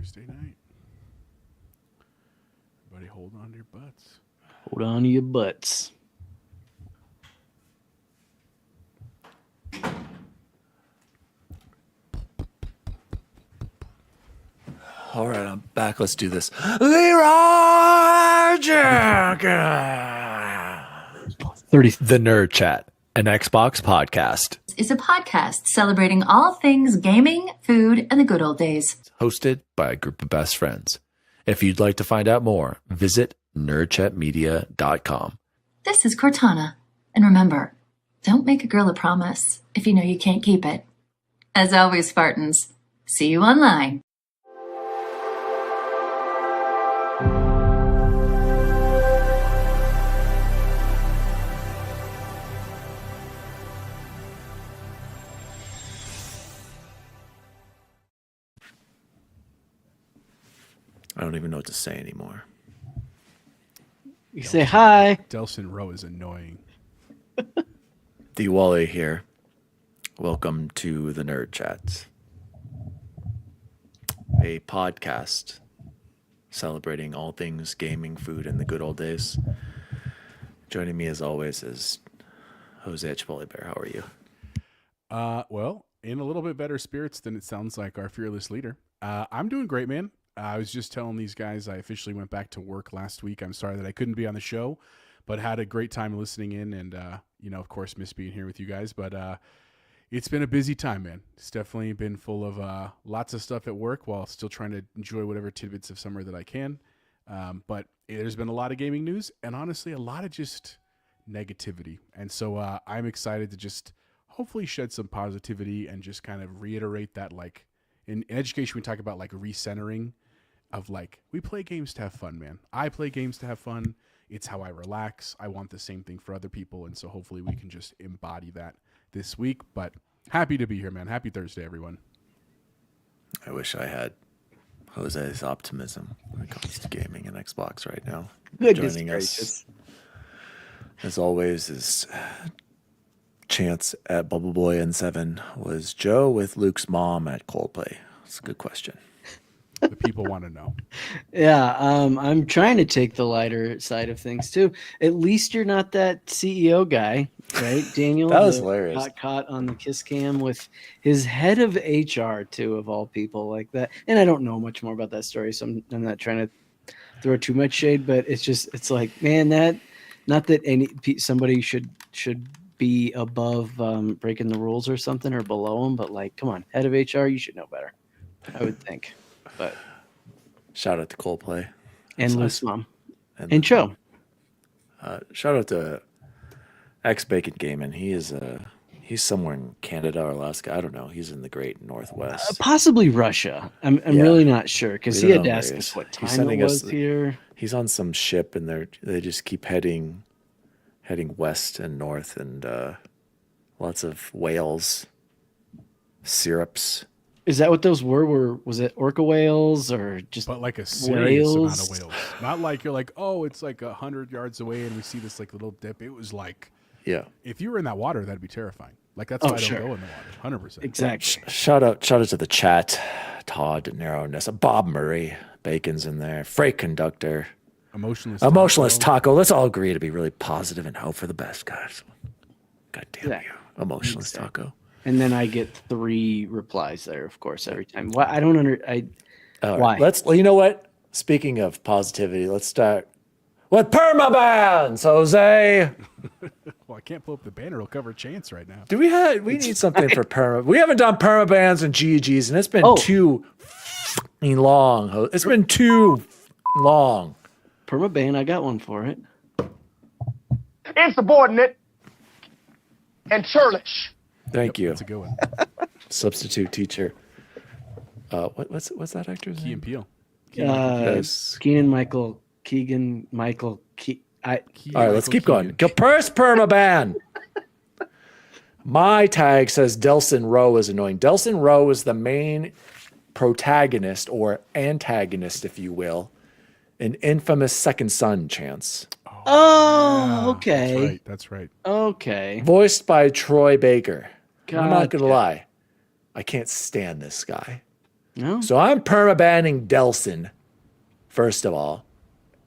Thursday night. Everybody hold on to your butts. Hold on to your butts. All right, I'm back. Let's do this. Leroy Jenkins. 30. The Nerd Chat, an Xbox podcast. Is a podcast celebrating all things gaming, food, and the good old days. Hosted by a group of best friends. If you'd like to find out more, visit nerdchatmedia.com. This is Cortana. And remember, don't make a girl a promise if you know you can't keep it. As always, Spartans, see you online. I don't even know what to say anymore. You say hi. Delson Rowe is annoying. D-Wally here. Welcome to the Nerd Chat, a podcast celebrating all things gaming, food, and the good old days. Joining me as always is Jose Chipotle Bear. How are you? Well, in a little bit better spirits than it sounds like our fearless leader. I'm doing great, man. I was just telling these guys I officially went back to work last week. I'm sorry that I couldn't be on the show, but had a great time listening in and, of course, miss being here with you guys. But it's been a busy time, man. It's definitely been full of lots of stuff at work while still trying to enjoy whatever tidbits of summer that I can. But there's been a lot of gaming news and honestly a lot of just negativity. And so I'm excited to just hopefully shed some positivity and just kind of reiterate that, like, in education, we talk about like recentering of like, we play games to have fun, man. I play games to have fun. It's how I relax. I want the same thing for other people. And so hopefully we can just embody that this week. But happy to be here, man. Happy Thursday, everyone. I wish I had Jose's optimism when it comes to gaming and Xbox right now. Goodness Joining gracious. us, as always, is Chance at Bubble Boy N7. Was Joe with Luke's mom at Coldplay? It's a good question. The people want to know. Yeah, I'm trying to take the lighter side of things too. At least you're not that CEO guy, right, Daniel? That was hilarious. Got caught on the kiss cam with his head of HR too, of all people, like that. And I don't know much more about that story, so I'm not trying to throw too much shade, but it's like, man, that not that somebody should be above breaking the rules or something or below them, but like, come on, head of HR, you should know better, I would think. But shout out to Coldplay and Luke's mom and Joe. Shout out to X Bacon Gaming. He's somewhere in Canada or Alaska. I don't know. He's in the Great Northwest, possibly Russia. I'm really not sure because he had to ask us what time it was here. He's on some ship and they just keep heading west and north and lots of whales, syrups. Is that what those were? Was it orca whales or just but like a serious whales? amount of whales? Not like you're like, oh, it's like 100 yards away and we see this like little dip. It was like, yeah. If you were in that water, that'd be terrifying. Like that's why I don't go in the water. 100%. Exactly. Shout out to the chat. Todd, Narrowness, Bob Murray, Bacon's in there, Freight Conductor, Emotionless Taco. Let's all agree to be really positive and hope for the best, guys. God damn you, Emotionless Taco. And then I get 3 replies there, of course, every time. Why? I don't why? You know what? Speaking of positivity, let's start with PERMABANS, Jose. Well, I can't pull up the banner. It'll cover Chance right now. We need something for Perma. We haven't done PERMABANS and GGs, and it's been too long. It's been too long. PERMABAN, I got one for it. Insubordinate and churlish. Thank you. That's a good one. Substitute teacher. What's that actor's Key name? and Peele. Keegan Michael. All right, let's keep going. First PERMABAN. My tag says Delson Rowe is annoying. Delson Rowe is the main protagonist or antagonist, if you will, in infamous Second Son, Chance. Oh, okay. That's right. Okay. Voiced by Troy Baker. I'm not Gotcha. going to lie. I can't stand this guy. No. So I'm permabanning Delson, first of all.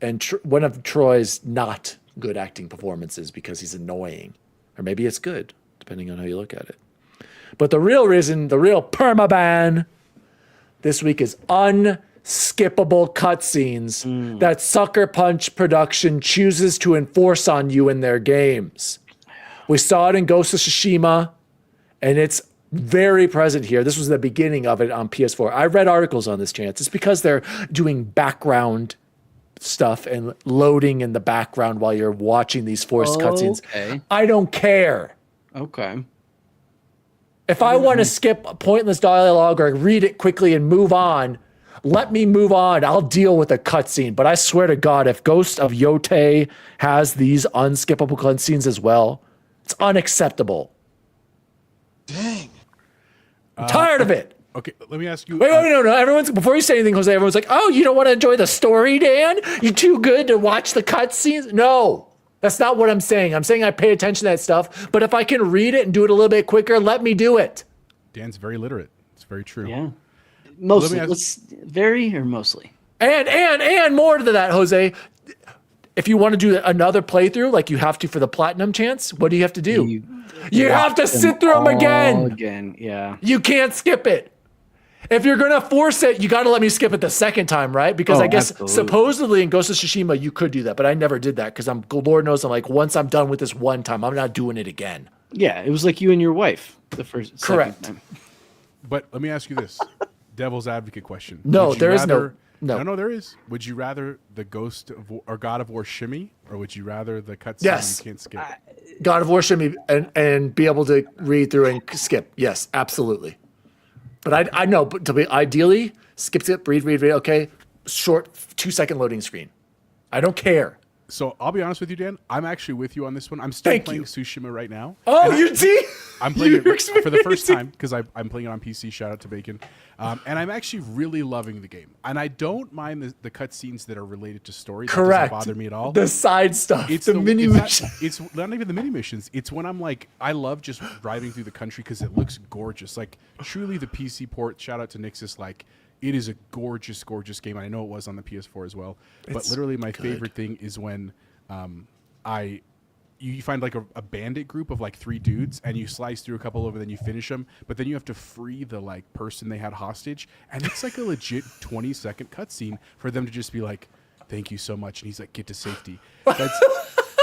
And one of Troy's not good acting performances because he's annoying. Or maybe it's good, depending on how you look at it. But the real reason, the real permaban this week is unskippable cutscenes that Sucker Punch production chooses to enforce on you in their games. We saw it in Ghost of Tsushima, and it's very present here. This was the beginning of it on PS4. I read articles on this, Chance. It's because they're doing background stuff and loading in the background while you're watching these forced cutscenes. I don't care. Okay. If I want to skip a pointless dialogue or read it quickly and move on, let me move on. I'll deal with a cutscene. But I swear to God, if Ghost of Yotei has these unskippable cutscenes as well, it's unacceptable. Dang. I'm tired of it. Okay, let me ask you. Wait, no. Everyone's before you say anything, Jose. Everyone's like, "Oh, you don't want to enjoy the story, Dan? You're too good to watch the cutscenes." No, that's not what I'm saying. I'm saying I pay attention to that stuff, but if I can read it and do it a little bit quicker, let me do it. Dan's very literate. It's very true. Yeah. Mostly. Very or mostly. And more to that, Jose. If you want to do another playthrough, like you have to for the platinum chance, what do you have to do? You have to sit through them again. Yeah. You can't skip it. If you're going to force it, you got to let me skip it the second time, right? Because I guess supposedly in Ghost of Tsushima, you could do that, but I never did that because Lord knows I'm like, once I'm done with this one time, I'm not doing it again. Yeah, it was like you and your wife the first Correct. Time. But let me ask you this. Devil's advocate question. No, there is no. No, there is. Would you rather the Ghost of War, or God of War shimmy, or would you rather the cutscene you can't skip? God of War shimmy and be able to read through and skip. Yes, absolutely. But I know, but to be ideally, skip, read. Okay, short 2-second loading screen. I don't care. So I'll be honest with you, Dan. I'm actually with you on this one. I'm still playing Tsushima right now. Oh, you see? I'm playing it for the first time because I'm playing it on PC. Shout out to Bacon. And I'm actually really loving the game. And I don't mind the cutscenes that are related to story. Correct. That doesn't bother me at all. The side stuff. It's the mini missions. It's not even the mini missions. It's when I'm like, I love just driving through the country because it looks gorgeous. Like, truly the PC port, shout out to Nixus, like, it is a gorgeous, gorgeous game. I know it was on the PS4 as well. But literally my favorite thing is when you find like a bandit group of like 3 dudes and you slice through a couple of them, then you finish them, but then you have to free the like person they had hostage, and it's like a legit 20-second cutscene for them to just be like, "Thank you so much," and he's like, "Get to safety."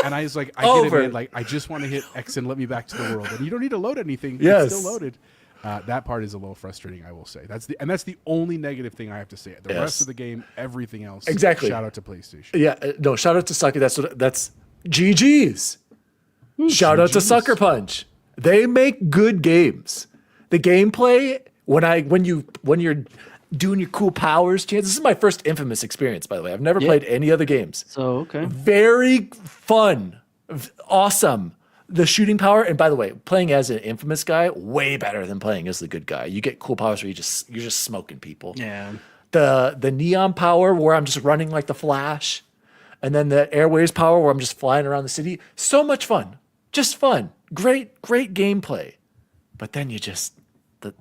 And I was like, I get it, man. Like, I just want to hit X and let me back to the world, and you don't need to load anything. Yes. It's still loaded. That part is a little frustrating, I will say. That's the only negative thing I have to say. The rest of the game, everything else. Exactly. Shout out to PlayStation. Yeah, no, shout out to Sucker. That's GG's. Shout out to Sucker Punch. They make good games. The gameplay when you're doing your cool powers, Chance. This is my first Infamous experience, by the way. I've never played any other games. So okay. Very fun, awesome. The shooting power, and by the way, playing as an Infamous guy, way better than playing as the good guy. You get cool powers where you're just smoking people. Yeah. The neon power where I'm just running like the Flash, and then the airways power where I'm just flying around the city. So much fun, just fun. Great gameplay. But then you just the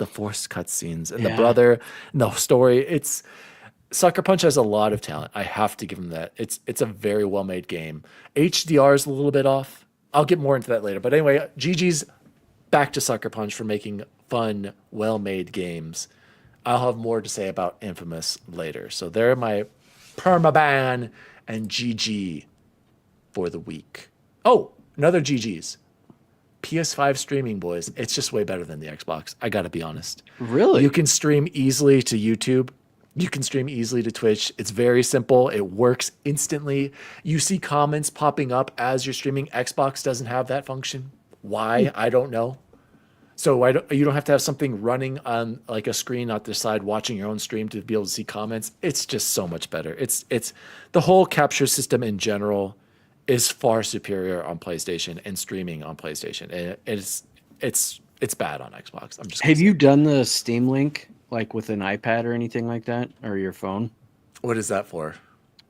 forced cutscenes and the brother and the story. It's Sucker Punch has a lot of talent. I have to give him that. It's a very well made game. HDR is a little bit off. I'll get more into that later. But anyway, GG's back to Sucker Punch for making fun, well-made games. I'll have more to say about Infamous later. So they're my PERMABAN and GG for the week. Oh, another GG's. PS5 streaming, boys. It's just way better than the Xbox. I got to be honest. Really? You can stream easily to YouTube. You can stream easily to Twitch. It's very simple. It works instantly. You see comments popping up as you're streaming. Xbox doesn't have that function. Why? I don't know. So you don't have to have something running on like a screen out the side watching your own stream to be able to see comments. It's just so much better. It's the whole capture system in general is far superior on PlayStation and streaming on PlayStation. And it's bad on Xbox. I'm just Have you done the Steam Link? Like with an iPad or anything like that, or your phone? What is that for?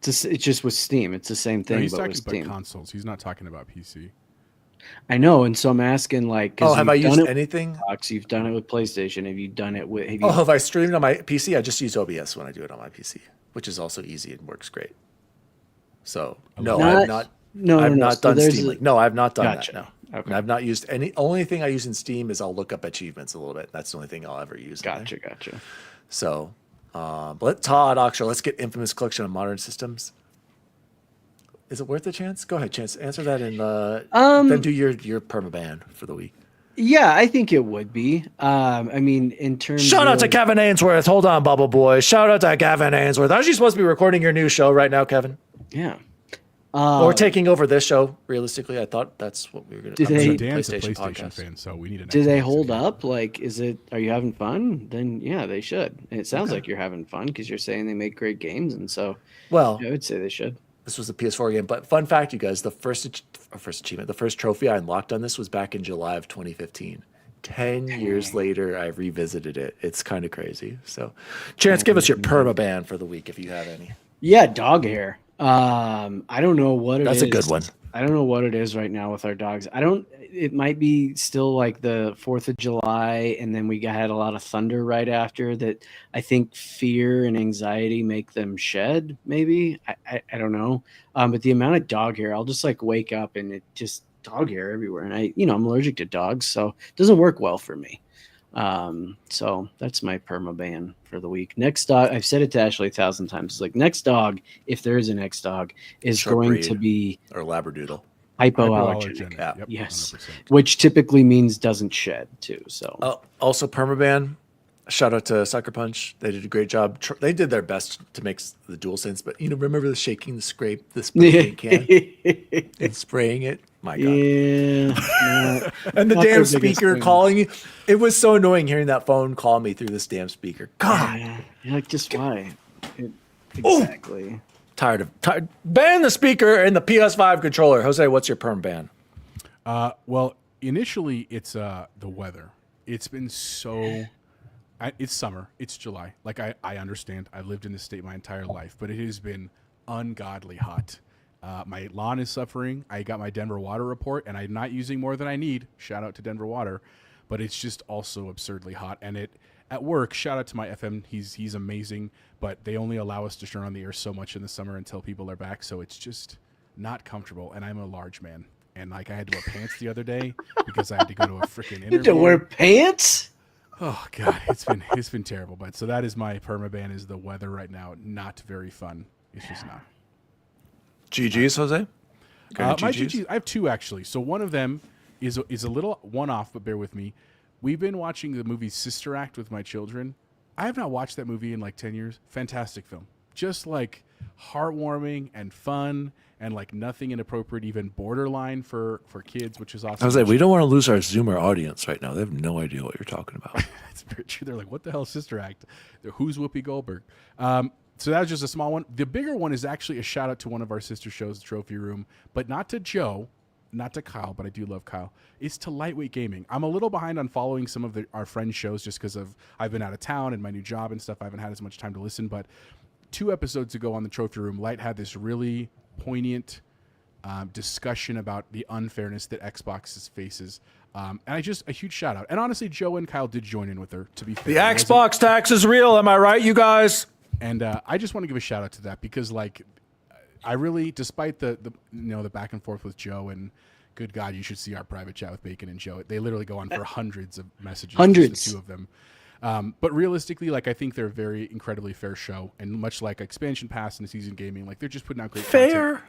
It's just with Steam. It's the same thing, No, he's but talking with about Steam. consoles. He's not talking about PC. I know, and so I'm asking, like, Oh, because have I used anything? You've done it with PlayStation. Have you done it with? Oh, have I streamed on my PC? I just use OBS when I do it on my PC, which is also easy and works great. So no, I've not. I've not So done Steam Link. No, I've not done Gotcha. that. No, Okay. and I've not used any. Only thing I use in Steam is I'll look up achievements a little bit. That's the only thing I'll ever use. Gotcha. So, but Todd Oxshire, let's get Infamous Collection of Modern Systems. Is it worth a chance? Go ahead, Chance. Answer that and then do your permaban for the week. Yeah, I think it would be. I mean, in terms. Shout out to Kevin Ainsworth. Hold on, Bubble Boy. Shout out to Kevin Ainsworth. Aren't you supposed to be recording your new show right now, Kevin? Yeah. Or taking over this show? Realistically, I thought that's what we were going to do. Dan's a PlayStation fan, so we need an. Do they hold up? Like, are you having fun? Then yeah, they should. And it sounds like you're having fun because you're saying they make great games, and so. Well, I would say they should. This was a PS4 game, but fun fact, you guys, the first achievement, the first trophy I unlocked on this was back in July of 2015. 10 years later, I revisited it. It's kind of crazy. So, Chance, give us your permaban for the week if you have any. Yeah, dog hair. I don't know what it is. That's a good one. I don't know what it is right now with our dogs. It might be still like the 4th of July, and then we had a lot of thunder right after that. I think fear and anxiety make them shed, maybe. I don't know. But the amount of dog hair, I'll just like wake up and it just dog hair everywhere. And I'm allergic to dogs, so it doesn't work well for me. So that's my permaban for the week. Next dog, I've said it to Ashley 1,000 times. It's like next dog, if there is a next dog, is going to be or Labradoodle. Hypoallergenic. Yep, yes. 100%. Which typically means doesn't shed too. So Also permaban. Shout out to Sucker Punch. They did a great job. They did their best to make the DualSense, but remember the shaking, the scrape, the spray can, and spraying it. My God. Yeah. And the damn speaker calling you. It was so annoying hearing that phone call me through this damn speaker. God. Yeah. Like, just why? Exactly. Tired. Ban the speaker and the PS5 controller. Jose, what's your perm ban? Well, initially it's the weather. It's been so. It's summer. It's July. Like I understand. I've lived in this state my entire life, but it has been ungodly hot. My lawn is suffering. I got my Denver water report, and I'm not using more than I need. Shout out to Denver Water, but it's just also absurdly hot. And at work, shout out to my FM. He's amazing, but they only allow us to turn on the air so much in the summer until people are back. So it's just not comfortable. And I'm a large man, and like I had to wear pants the other day because I had to go to a freaking interview. You had to wear pants? Oh God, it's been terrible. But so that is my permaban. Is the weather right now not very fun? It's just not. GGs, Jose? My GGs, I have two actually. So one of them is a little one-off, but bear with me. We've been watching the movie Sister Act with my children. I have not watched that movie in like 10 years. Fantastic film. Just like heartwarming and fun and like nothing inappropriate, even borderline for kids, which is awesome. Jose, we don't want to lose our Zoomer audience right now. They have no idea what you're talking about. That's very true. They're like, what the hell is Sister Act? Who's Whoopi Goldberg? So that was just a small one. The bigger one is actually a shout out to one of our sister shows, the Trophy Room, but not to Joe, not to Kyle, but I do love Kyle. It's to Lightweight Gaming. I'm a little behind on following some of our friends' shows just because I've been out of town and my new job and stuff. I haven't had as much time to listen, but 2 episodes ago on the Trophy Room, Light had this really poignant discussion about the unfairness that Xbox faces. And a huge shout out. And honestly, Joe and Kyle did join in with her, to be fair. The Xbox tax is real. Am I right, you guys? And I just want to give a shout out to that because, like, I really, despite the back and forth with Joe, and good God, you should see our private chat with Bacon and Joe. They literally go on for hundreds of messages, just the 2 of them. But realistically, like, I think they're a very incredibly fair show, and much like Expansion Pass and Season Gaming, like they're just putting out great content.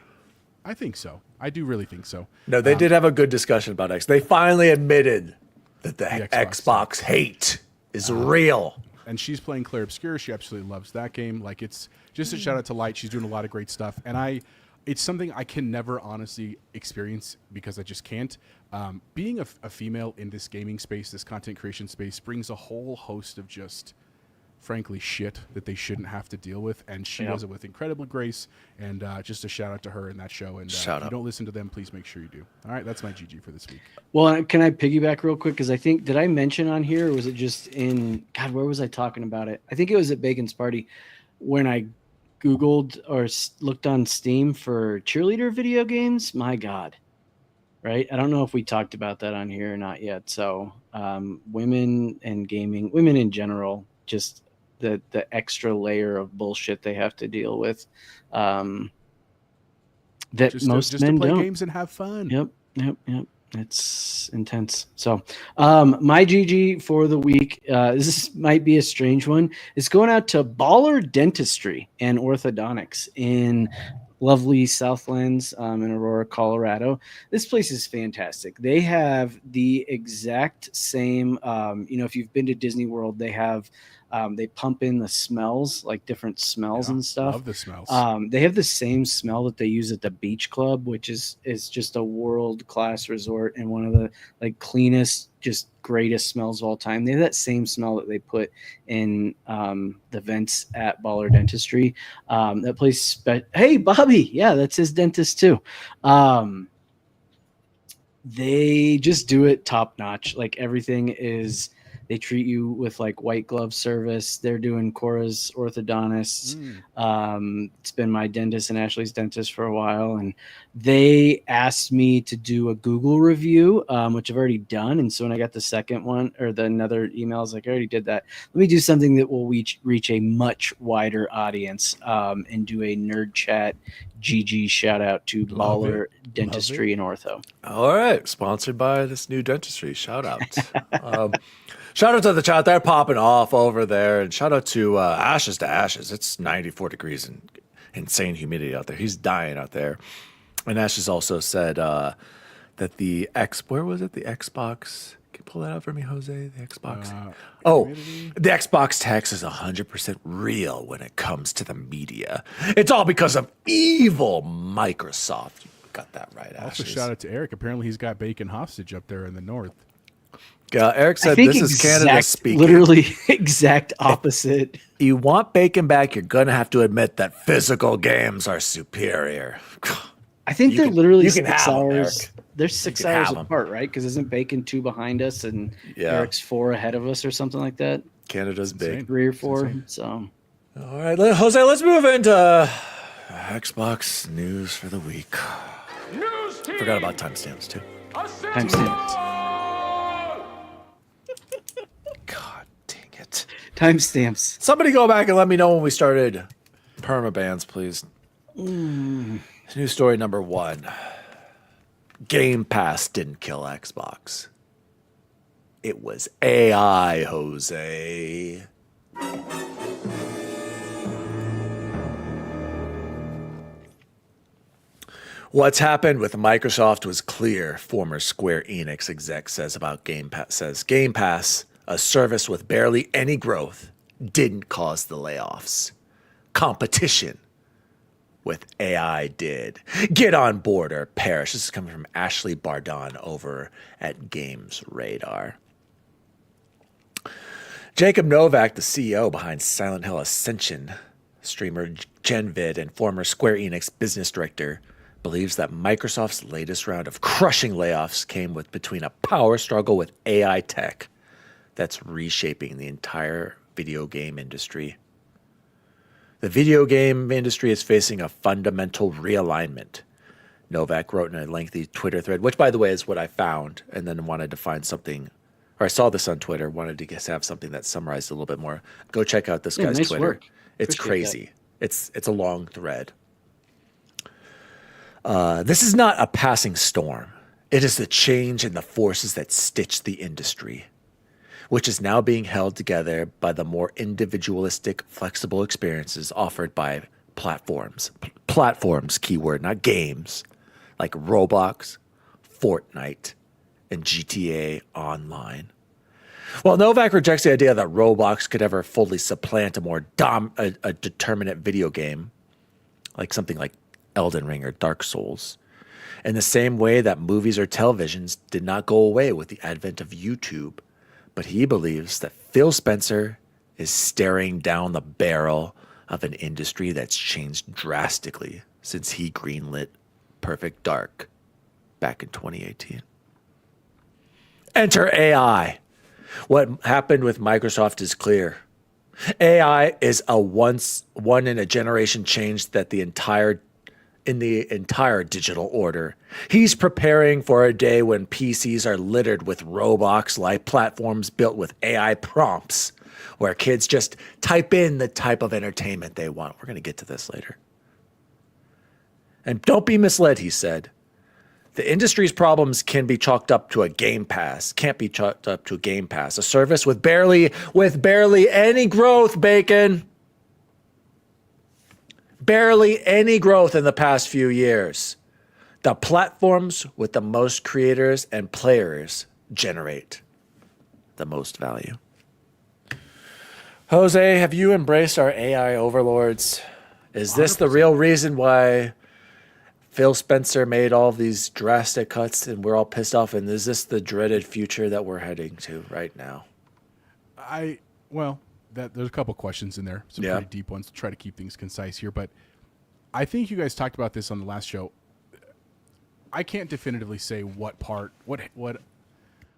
I think so. I do really think so. No, they did have a good discussion about X. They finally admitted that the Xbox hate is real. And she's playing Claire Obscura. She absolutely loves that game. Like, it's just a shout out to Light. She's doing a lot of great stuff. And it's something I can never honestly experience because I just can't. Being a female in this gaming space, this content creation space, brings a whole host of just, frankly, shit that they shouldn't have to deal with. And she does it with incredible grace. And just a shout out to her in that show. And if you don't listen to them, please make sure you do. All right, that's my GG for this week. Well, can I piggyback real quick? Because I think, did I mention on here, or was it just in, God, where was I talking about it? I think it was at Bacon's party when I Googled or looked on Steam for cheerleader video games. My God. right? I don't know if we talked about that on here or not yet. So, women and gaming, women in general, just the extra layer of bullshit they have to deal with, that most just to men play don't. games and have fun. Yep. It's intense. So, my GG for the week, this might be a strange one. It's going out to Baller Dentistry and Orthodontics in lovely Southlands in Aurora, Colorado. This place is fantastic. They have the exact same, if you've been to Disney World, they have, they pump in the smells, like different smells and stuff. Love the smells. They have the same smell that they use at the beach club, which is just a world-class resort and one of the like cleanest, just greatest smells of all time. They have that same smell that they put in the vents at Baller Dentistry. That place, hey Bobby, yeah, that's his dentist too. They just do it top notch. Like everything is, they treat you with like white glove service. They're doing Cora's orthodontists. It's been my dentist and Ashley's dentist for a while. And they asked me to do a Google review, which I've already done. And so when I got the second one or the another email, I was like, I already did that. Let me do something that will reach a much wider audience, and do a nerd chat GG shout out to Baller Dentistry and Ortho. All right. Sponsored by this new dentistry. Shout out. Shout out to the chat. They're popping off over there. And shout out to Ashes to Ashes. It's 94 degrees and insane humidity out there. He's dying out there. And Ashes also said that the where was it? The Xbox. Can you pull that out for me, Jose? The Xbox. The Xbox text is 100% real when it comes to the media. It's all because of evil Microsoft. You got that right, Ashes. Also, shout out to Eric. Apparently, he's got bacon hostage up there in the north. Eric said this is Canada speaking. Literally exact opposite. You want bacon back, you're going to have to admit that physical games are superior. I think they're literally 6 hours. Them, they're 6 hours apart, right? Because isn't bacon 2 behind us and Eric's 4 ahead of us or something like that? Canada's big. 3 or 4. So, all right, Jose, let's move into Xbox news for the week. Forgot about timestamps, too. Timestamps. God dang it. Timestamps. Somebody go back and let me know when we started PERMABANS, please. News story number 1. Game Pass didn't kill Xbox. It was AI, Jose. What's happened with Microsoft was clear, former Square Enix exec says about Game Pass. Says Game Pass, a service with barely any growth, didn't cause the layoffs. Competition with AI did. Get on board or perish. This is coming from Ashley Bardon over at Games Radar. Jacob Novak, the CEO behind Silent Hill Ascension, streamer Genvid and former Square Enix business director, believes that Microsoft's latest round of crushing layoffs came between a power struggle with AI tech that's reshaping the entire video game industry. The video game industry is facing a fundamental realignment, Novak wrote in a lengthy Twitter thread, which, by the way, is what I found, and then wanted to find something, or I saw this on Twitter, wanted to have something that summarized a little bit more. Go check out this guy's nice Twitter. Work. It's crazy. It's a long thread. This is not a passing storm. It is the change in the forces that stitch the industry, which is now being held together by the more individualistic, flexible experiences offered by platforms. Platforms, keyword, not games, like Roblox, Fortnite, and GTA Online. While Novak rejects the idea that Roblox could ever fully supplant a more a determinate video game, like something like Elden Ring or Dark Souls, in the same way that movies or televisions did not go away with the advent of YouTube, but he believes that Phil Spencer is staring down the barrel of an industry that's changed drastically since he greenlit Perfect Dark back in 2018. Enter AI. What happened with Microsoft is clear. AI is a one in a generation change that the entire in the entire digital order. He's preparing for a day when PCs are littered with Roblox-like platforms built with AI prompts, where kids just type in the type of entertainment they want. We're going to get to this later. And don't be misled, he said. The industry's problems can be chalked up to a Game Pass. Can't be chalked up to a Game Pass, a service with barely any growth, Bacon. Barely any growth in the past few years. The platforms with the most creators and players generate the most value. Jose, have you embraced our AI overlords? Is this 100%. The real reason why Phil Spencer made all of these drastic cuts and we're all pissed off? And is this the dreaded future that we're heading to right now? There's a couple questions in there, some pretty deep ones to try to keep things concise here. But I think you guys talked about this on the last show. I can't definitively say what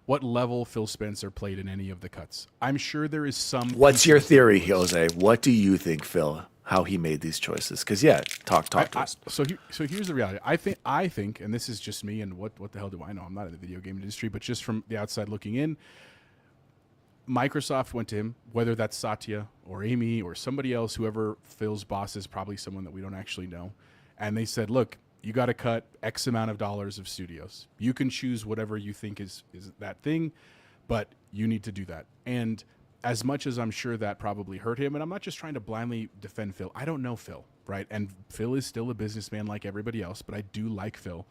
level Phil Spencer played in any of the cuts. I'm sure there is some. What's your theory, Jose? What do you think, Phil? How he made these choices? Because talk to us. So here's the reality. I think, and this is just me, and what the hell do I know? I'm not in the video game industry, but just from the outside looking in, Microsoft went to him, whether that's Satya or Amy or somebody else, whoever Phil's boss is, probably someone that we don't actually know, and they said, look, you got to cut X amount of dollars of studios. You can choose whatever you think is that thing, but you need to do that. And as much as I'm sure that probably hurt him, and I'm not just trying to blindly defend Phil. I don't know Phil, right? And Phil is still a businessman like everybody else, but I do like Phil.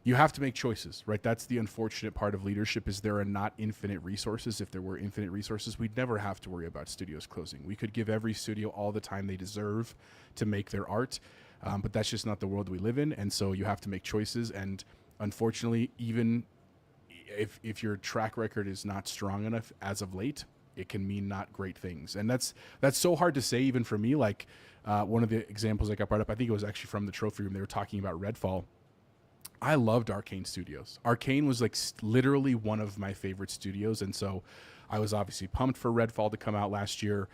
You have to make choices, right? That's the unfortunate part of leadership, is there are not infinite resources. If there were infinite resources, we'd never have to worry about studios closing. We could give every studio all the time they deserve to make their art, but that's just not the world we live in. And so you have to make choices. And unfortunately, even if your track record is not strong enough as of late, it can mean not great things. And that's so hard to say even for me. Like one of the examples that got brought up, I think it was actually from the trophy room. They were talking about Redfall. I loved Arcane Studios. Arcane was like literally one of my favorite studios. And so I was obviously pumped for Redfall to come out last year.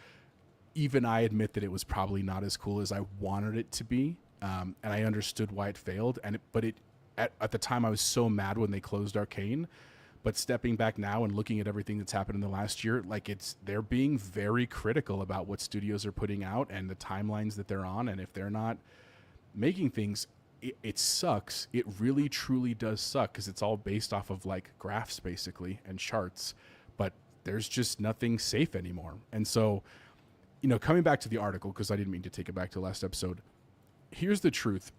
Even I admit that it was probably not as cool as I wanted it to be. And I understood why it failed. But at the time I was so mad when they closed Arcane. But stepping back now and looking at everything that's happened in the last year, like they're being very critical about what studios are putting out and the timelines that they're on. And if they're not making things, it sucks. It really, truly does suck, because it's all based off of like graphs basically and charts, but there's just nothing safe anymore. And so, coming back to the article, because I didn't mean to take it back to the last episode, here's the truth.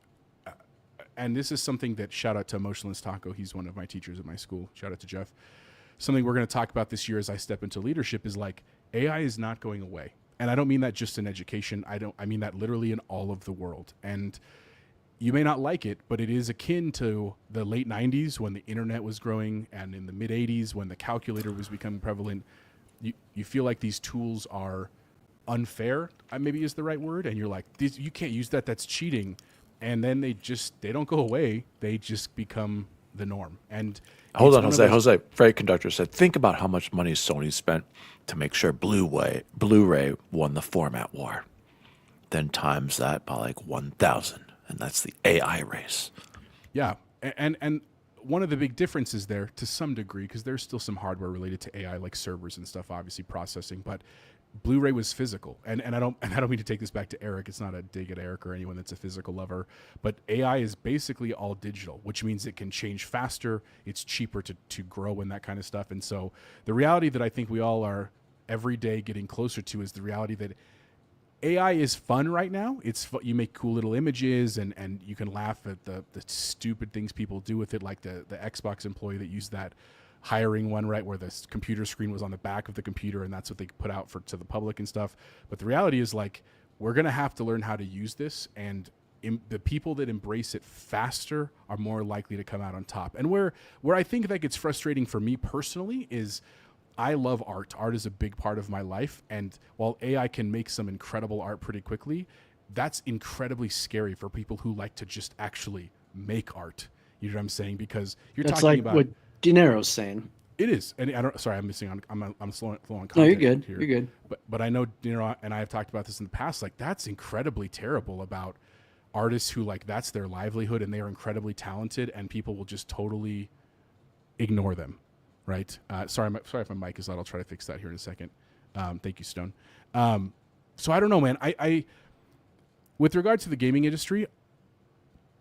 And this is something that, shout out to Emotionless Taco. He's one of my teachers at my school. Shout out to Jeff. Something we're going to talk about this year as I step into leadership is like, AI is not going away. And I don't mean that just in education. I mean that literally in all of the world. And you may not like it, but it is akin to the late 90s when the internet was growing, and in the mid 80s when the calculator was becoming prevalent. You feel like these tools are unfair, maybe is the right word. And you're like, you can't use that. That's cheating. And then they don't go away. They just become the norm. And hold on, Jose. Freight Conductor said, think about how much money Sony spent to make sure Blu-ray won the format war. Then times that by like 1,000. And that's the AI race. Yeah. And one of the big differences there, to some degree, because there's still some hardware related to AI, like servers and stuff, obviously processing, but Blu-ray was physical. And I don't mean to take this back to Eric. It's not a dig at Eric or anyone that's a physical lover, but AI is basically all digital, which means it can change faster. It's cheaper to grow and that kind of stuff. And so the reality that I think we all are every day getting closer to is the reality that AI is fun right now. You make cool little images and you can laugh at the stupid things people do with it, like the Xbox employee that used that hiring one, right, where the computer screen was on the back of the computer, and that's what they put out to the public and stuff. But the reality is, like, we're going to have to learn how to use this, and the people that embrace it faster are more likely to come out on top. And where I think that gets frustrating for me personally is I love art. Art is a big part of my life. And while AI can make some incredible art pretty quickly, that's incredibly scary for people who like to just actually make art. You know what I'm saying? Because that's talking like about what Dinero's saying. It is. And I'm missing on, I'm slow on content. No, you're good. Here. You're good. But I know Dinero and I have talked about this in the past. Like, that's incredibly terrible about artists who like that's their livelihood and they are incredibly talented, and people will just totally ignore them, right? Sorry if my mic is loud. I'll try to fix that here in a second. Thank you, Stone. So I don't know, man. I with regard to the gaming industry,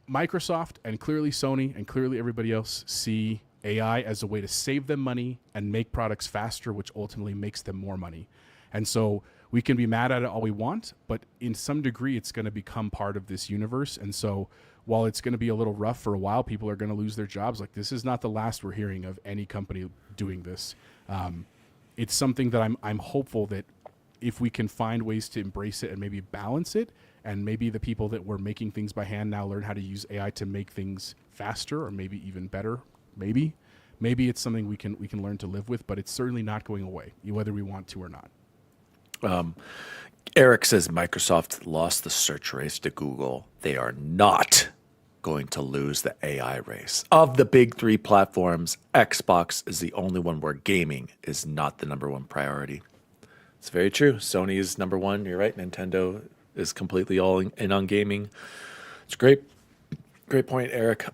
Microsoft and clearly Sony and clearly everybody else see AI as a way to save them money and make products faster, which ultimately makes them more money. And so we can be mad at it all we want, but in some degree, it's going to become part of this universe. And so while it's going to be a little rough for a while, people are going to lose their jobs. Like, this is not the last we're hearing of any company doing this. It's something that I'm hopeful that if we can find ways to embrace it and maybe balance it, and maybe the people that were making things by hand now learn how to use AI to make things faster or maybe even better. Maybe it's something we can learn to live with, but it's certainly not going away, whether we want to or not. Eric says Microsoft lost the search race to Google. They are not going to lose the AI race. Of the big three platforms, Xbox is the only one where gaming is not the number one priority. It's very true. Sony is number one. You're right. Nintendo is completely all in on gaming. It's great. Great point, Eric.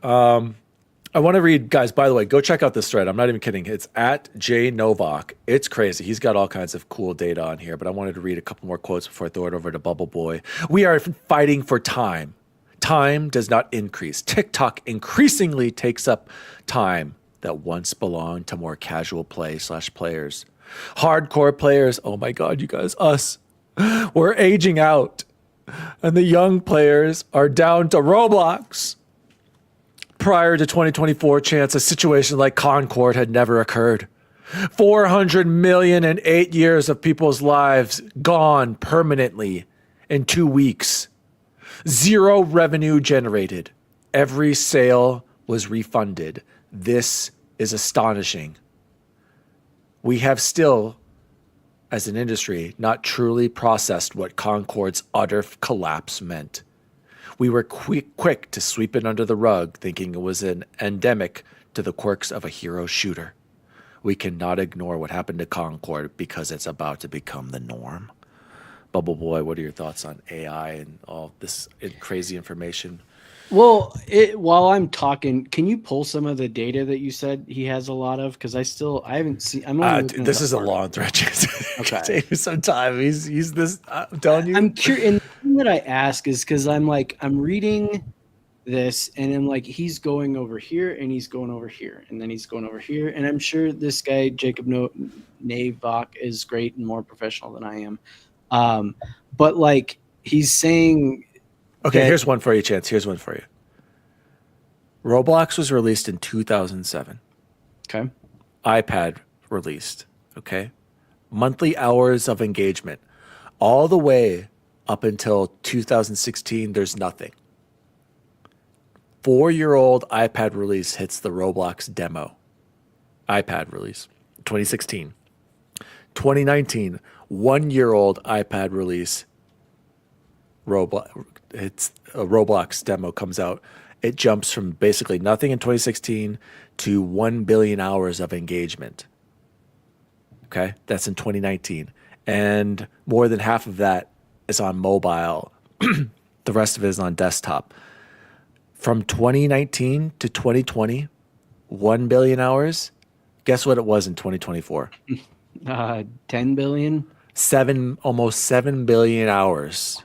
I want to read, guys, by the way, go check out this thread. I'm not even kidding. It's at J Novak. It's crazy. He's got all kinds of cool data on here, but I wanted to read a couple more quotes before I throw it over to Bubble Boy. We are fighting for time. Time does not increase. TikTok increasingly takes up time that once belonged to more casual players. Hardcore players, oh my God, you guys, us, we're aging out. And the young players are down to Roblox. Prior to 2024, Chance, a situation like Concord had never occurred. 400 million in 8 years of people's lives gone permanently in 2 weeks. 0 revenue generated. Every sale was refunded. This is astonishing. We have still, as an industry, not truly processed what Concord's utter collapse meant. We were quick to sweep it under the rug, thinking it was an endemic to the quirks of a hero shooter. We cannot ignore what happened to Concord because it's about to become the norm. Bubble Boy, what are your thoughts on AI and all this crazy information? Well, while I'm talking, can you pull some of the data that you said he has a lot of? Because I haven't seen. I'm only looking this at is a part. long thread. Okay, Take me some time. He's this. I'm telling you. I'm curious. And the thing that I ask is because I'm reading this, and I'm like, he's going over here, and he's going over here, and then he's going over here, and I'm sure this guy Jacob Navok is great and more professional than I am, but like he's saying. Okay, here's one for you, Chance. Here's one for you. Roblox was released in 2007. Okay. iPad released. Okay. Monthly hours of engagement. All the way up until 2016, there's nothing. 4-year-old iPad release hits the Roblox demo. iPad release. 2016. 2019, 1-year-old iPad release. It's a Roblox demo comes out. It jumps from basically nothing in 2016 to 1 billion hours of engagement. Okay, that's in 2019. And more than half of that is on mobile. The rest of it is on desktop. From 2019 to 2020, 1 billion hours. Guess what it was in 2024? 10 billion? Almost 7 billion hours.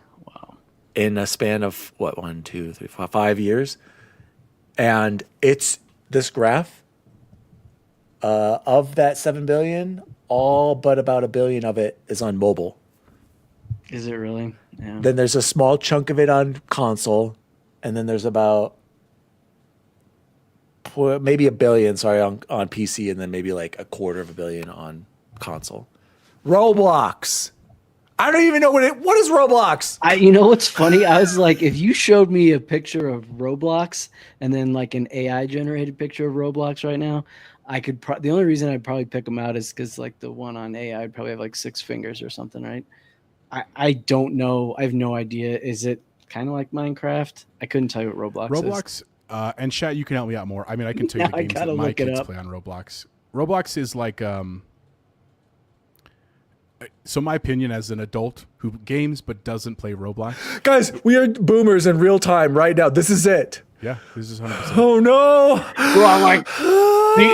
In a span of 1, 2, 3, 4, 5 years. And it's this graph of that 7 billion, all but about 1 billion of it is on mobile. Is it really? Yeah. Then there's a small chunk of it on console, and then there's about maybe 1 billion, on PC, and then maybe like 250 million on console. Roblox. I don't even know what is Roblox? You know what's funny? I was like, if you showed me a picture of Roblox and then like an AI generated picture of Roblox right now, I could the only reason I'd probably pick them out is because like the one on AI would probably have like 6 fingers or something, right? I don't know. I have no idea. Is it kind of like Minecraft? I couldn't tell you what Roblox is. And chat, you can help me out more. I mean, I can tell you the games that my kids play on Roblox. Roblox is like So my opinion as an adult who games but doesn't play Roblox. Guys, we are boomers in real time right now. This is it. Yeah, this is 100%. Oh no. Bro, I'm like, the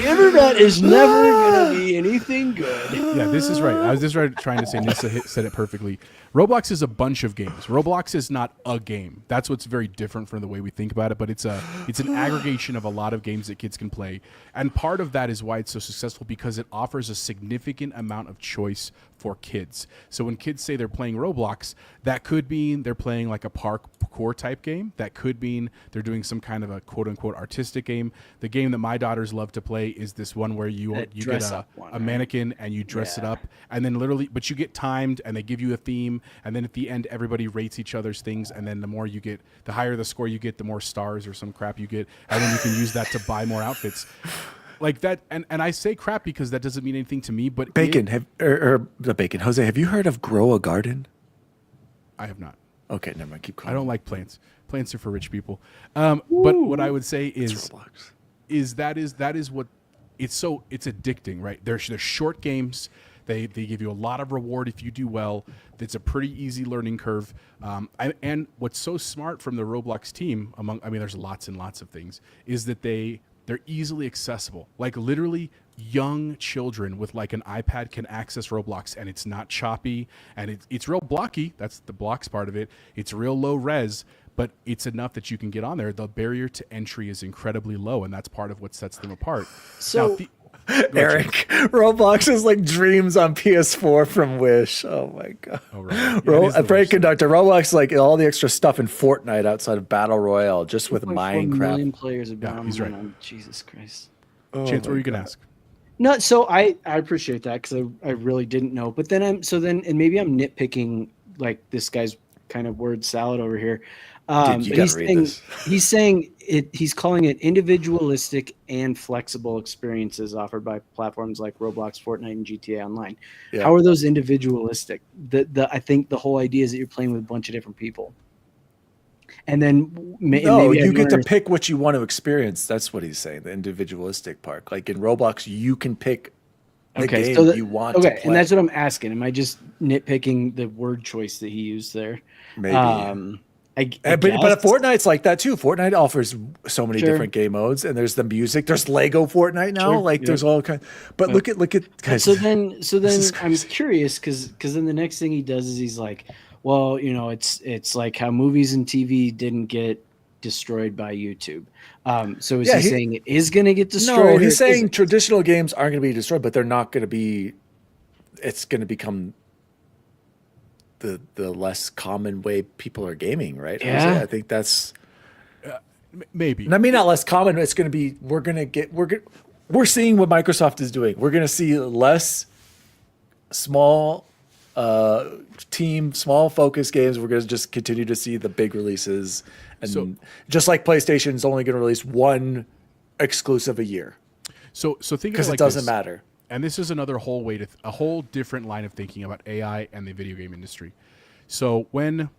internet is never going to be anything good. Yeah, this is right. I was just trying to say, Nissa said it perfectly. Roblox is a bunch of games. Roblox is not a game. That's what's very different from the way we think about it, but it's an aggregation of a lot of games that kids can play. And part of that is why it's so successful, because it offers a significant amount of choice for kids. So when kids say they're playing Roblox, that could mean they're playing like a parkour type game. That could mean they're doing some kind of a quote unquote artistic game. The game that my daughters love to play is this one where you get a mannequin and you dress it up, and then literally, but you get timed and they give you a theme, and then at the end everybody rates each other's things, and then the more you get, the higher the score you get, the more stars or some crap you get, and then you can use that to buy more outfits. Like that, and I say crap because that doesn't mean anything to me. But Jose, have you heard of Grow a Garden? I have not. Okay, never mind. Keep calling. I don't like plants. Plants are for rich people. But what I would say is that is what it's addicting, right? They're short games. They give you a lot of reward if you do well. It's a pretty easy learning curve. And what's so smart from the Roblox team, there's lots and lots of things, is that they're easily accessible. Like literally young children with like an iPad can access Roblox, and it's not choppy, and it's real blocky. That's the blocks part of it. It's real low res, but it's enough that you can get on there. The barrier to entry is incredibly low, and that's part of what sets them apart. So Eric, Roblox is like Dreams on PS4 from Wish. Oh my god. Oh, right. Yeah, Freight Conductor. Roblox is like all the extra stuff in Fortnite outside of Battle Royale, just with 1.4 Minecraft. million players have been he's right. on. Jesus Christ. Chance, what were you gonna ask? No, so I appreciate that, because I really didn't know. But then and maybe I'm nitpicking like this guy's kind of word salad over here. Dude, you gotta read this. He's saying he's calling it individualistic and flexible experiences offered by platforms like Roblox, Fortnite, and GTA Online. Yeah. How are those individualistic? I think the whole idea is that you're playing with a bunch of different people. And then maybe you get to pick what you want to experience. That's what he's saying, the individualistic part. Like in Roblox, you can pick the game you want to play. And that's what I'm asking. Am I just nitpicking the word choice that he used there? Maybe. But Fortnite's like that too. Fortnite offers so many different game modes, and there's the music. There's Lego Fortnite now. There's all kind. But look at guys. So then I'm curious, because then the next thing he does is he's like, well, it's like how movies and TV didn't get destroyed by YouTube. So is he saying it is going to get destroyed? No, he's saying traditional games aren't going to be destroyed, but they're not going to be. It's going to become the less common way people are gaming, right? Yeah. Jose? I think that's maybe. I mean, not less common. It's going to be. We're seeing what Microsoft is doing. We're going to see less small small focus games. We're going to just continue to see the big releases, and just like PlayStation's only going to release one exclusive a year. So think because it doesn't matter. And this is another a whole different line of thinking about AI and the video game industry. So when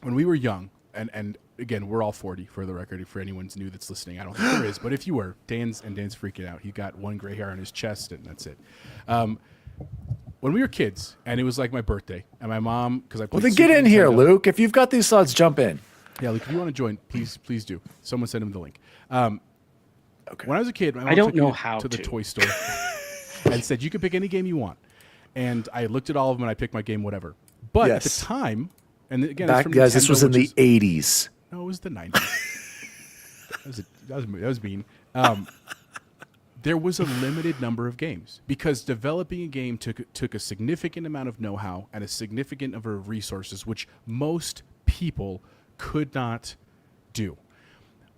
we were young, and again, we're all 40 for the record, for anyone's new that's listening. I don't think there is, but if you were, Dan's freaking out. He got one gray hair on his chest, and that's it. When we were kids, and it was like my birthday, and my mom, because I played then get in here, Luke. If you've got these thoughts, jump in. Yeah, Luke, if you want to join, please do. Someone send him the link. Okay. When I was a kid, my mom took me to the toy store and said, you can pick any game you want. And I looked at all of them, and I picked my game, whatever. But at the time, and again, guys, this was in the 80s. No, it was the 90s. that was mean. There was a limited number of games, because developing a game took a significant amount of know-how and a significant number of resources, which most people could not do.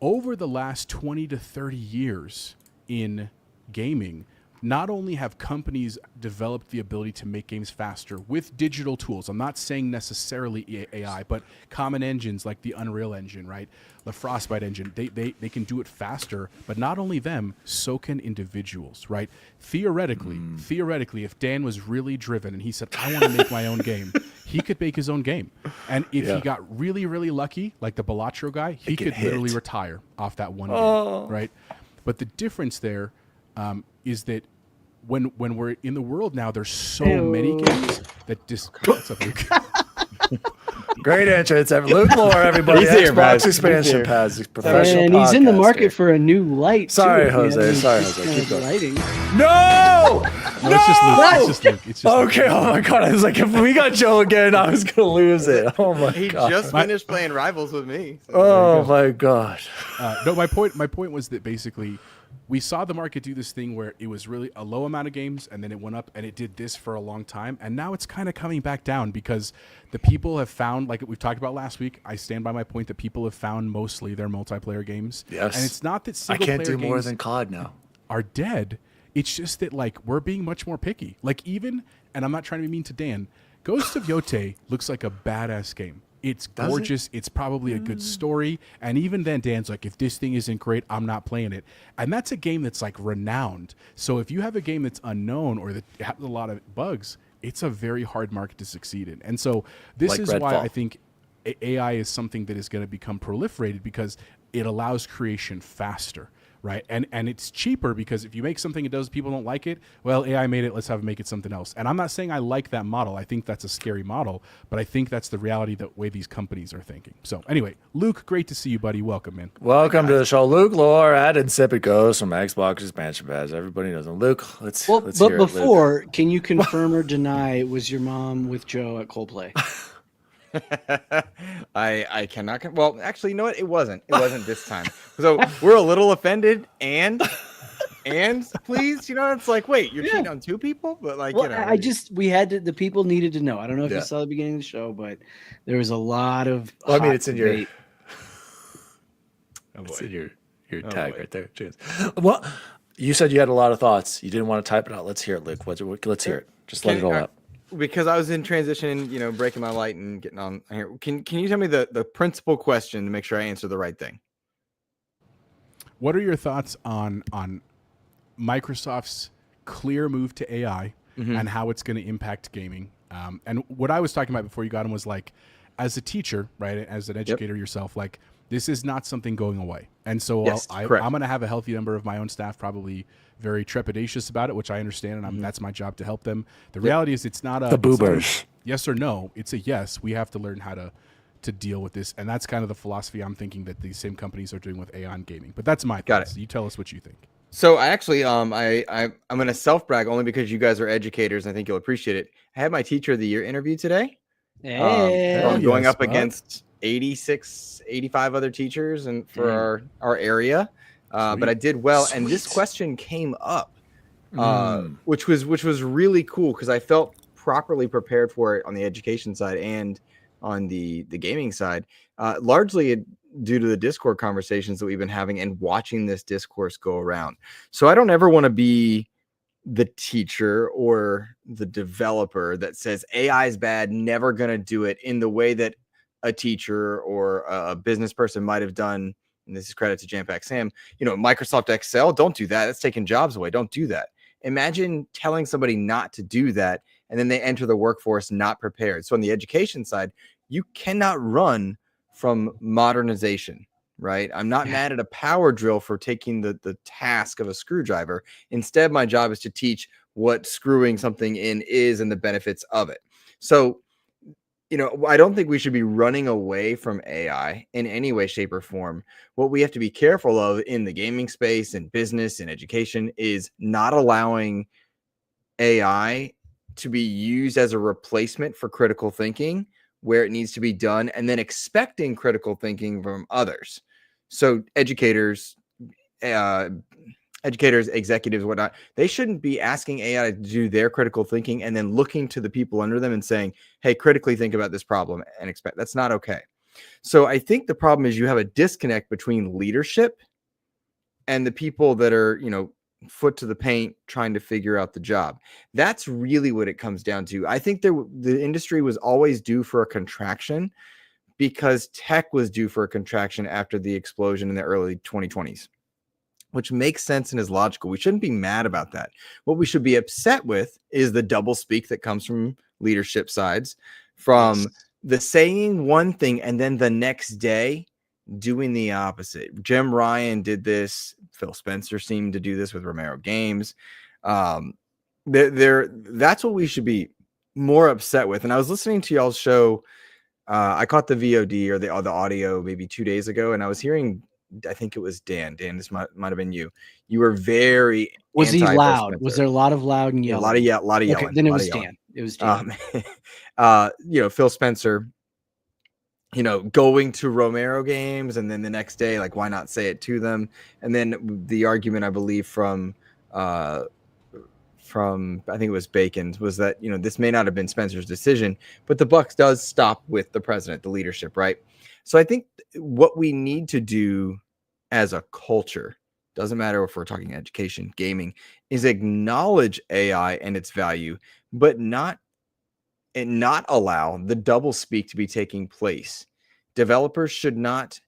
Over the last 20 to 30 years in gaming, not only have companies developed the ability to make games faster with digital tools, I'm not saying necessarily AI, but common engines like the Unreal Engine, right? The Frostbite engine, they can do it faster, but not only them, so can individuals, right? Theoretically, if Dan was really driven and he said, I want to make my own game, he could make his own game. And if he got really, really lucky, like the Balatro guy, he could literally retire off that one game, right? But the difference there is that when we're in the world now, there's so many games that just. What's up, Luke? Great entrance, Luke Lohr, everybody. He's here, Xbox guys. expansion He's here. pass. He's professional. And he's in the market podcaster. for a new light. Sorry, too, if you Jose. have Sorry, any Jose. kind Keep of going. lighting. No! No, it's just Luke. It's just Luke. It's just Luke. Okay. Oh my god. I was like, if we got Joe again, I was gonna lose it. Oh my He god. just finished playing Rivals with me. So Oh my gosh. No, my point was that basically we saw the market do this thing where it was really a low amount of games and then it went up and it did this for a long time. And now it's kind of coming back down because the people have found, like we've talked about last week, I stand by my point that people have found mostly their multiplayer games. Yes. And it's not that I single can't player do more games than COD now. are dead. It's just that like we're being much more picky. Like even, and I'm not trying to be mean to Dan, Ghost of Yote looks like a badass game. It's gorgeous. It's probably a good story. And even then, Dan's like, if this thing isn't great, I'm not playing it. And that's a game that's like renowned. So if you have a game that's unknown or that has a lot of bugs, it's a very hard market to succeed in. And so this Like is why Redfall. I think AI is something that is going to become proliferated because it allows creation faster. Right. And it's cheaper because if you make something and does people don't like it, well, AI made it, let's have it make it something else. And I'm not saying I like that model. I think that's a scary model, but I think that's the reality, the way these companies are thinking. So anyway, Luke, great to see you, buddy. Welcome, man. Welcome to the show. Luke Lohr at Insipid Ghost from Xbox expansion pass. Everybody knows him. Luke, let's Well, let's but hear it, Luke. before, can you confirm or deny was your mom with Joe at Coldplay? I cannot. Well, actually, you know what? It wasn't. It wasn't this time. So we're a little offended. And please, you know, it's like, wait, you're cheating on two people, but like, Well, you know, we had to. The people needed to know. I don't know if Yeah. you saw the beginning of the show, but there was a lot of. Well, I mean, hot it's in your debate. it's in your Oh, tag boy. right there. Cheers. Well, you said you had a lot of thoughts. You didn't want to type it out. Let's hear it, Luke. Let's hear it. Just let it all out. Because I was in transition, you know, breaking my light and getting on here. Can you tell me the principal question to make sure I answer the right thing? What are your thoughts on Microsoft's clear move to AI and how it's going to impact gaming? And what I was talking about before you got him was like, as a teacher, right, as an educator yourself, like this is not something going away. And so Yes, I'm correct. going to have a healthy number of my own staff probably very trepidatious about it, which I understand, and that's my job to help them. The reality is it's not a The it's not a boobers. yes or no. It's a yes. We have to learn how to deal with this, and that's kind of the philosophy I'm thinking that these same companies are doing with AI and gaming. But that's my Got thoughts. it. You tell us what you think. So I actually, I'm going to self brag only because you guys are educators. And I think you'll appreciate it. I had my teacher of the year interview today. Hey. hell I'm going yes, up bud. against 86, 85 other teachers and for our area. But I did well. And this question came up, which was really cool because I felt properly prepared for it on the education side and on the gaming side, largely due to the Discord conversations that we've been having and watching this discourse go around. So I don't ever want to be the teacher or the developer that says AI is bad, never going to do it in the way that a teacher or a business person might have done. And this is credit to Jampack Sam, you know, Microsoft Excel, don't do that. That's taking jobs away. Don't do that. Imagine telling somebody not to do that, and then they enter the workforce not prepared. So on the education side, you cannot run from modernization, right? I'm not mad at a power drill for taking the task of a screwdriver. Instead, my job is to teach what screwing something in is and the benefits of it. So, you know, I don't think we should be running away from AI in any way, shape, or form. What we have to be careful of in the gaming space and business and education is not allowing AI to be used as a replacement for critical thinking where it needs to be done, and then expecting critical thinking from others. So educators, executives, whatnot, they shouldn't be asking AI to do their critical thinking and then looking to the people under them and saying, hey, critically think about this problem and expect. That's not okay. So I think the problem is you have a disconnect between leadership and the people that are, you know, foot to the paint trying to figure out the job. That's really what it comes down to. I think the industry was always due for a contraction because tech was due for a contraction after the explosion in the early 2020s, which makes sense and is logical. We shouldn't be mad about that. What we should be upset with is the double speak that comes from leadership sides, from the saying one thing and then the next day doing the opposite. Jim Ryan did this. Phil Spencer seemed to do this with Romero Games. That's what we should be more upset with. And I was listening to y'all's show. I caught the VOD or the audio maybe 2 days ago, and I was hearing, I think it was Dan. Dan, this might have been you. You were very Was he anti-Phil loud? Spencer. Was there a lot of loud and yelling? A lot of yelling. Okay, then it was Dan. It was Dan. Phil Spencer, going to Romero games, and then the next day, like, why not say it to them? And then the argument, I believe, from I think it was Bacon's, was that this may not have been Spencer's decision, but the buck does stop with the president, the leadership, right? So I think what we need to do as a culture, doesn't matter if we're talking education, gaming, is acknowledge AI and its value, but not allow the double speak to be taking place. Developers should not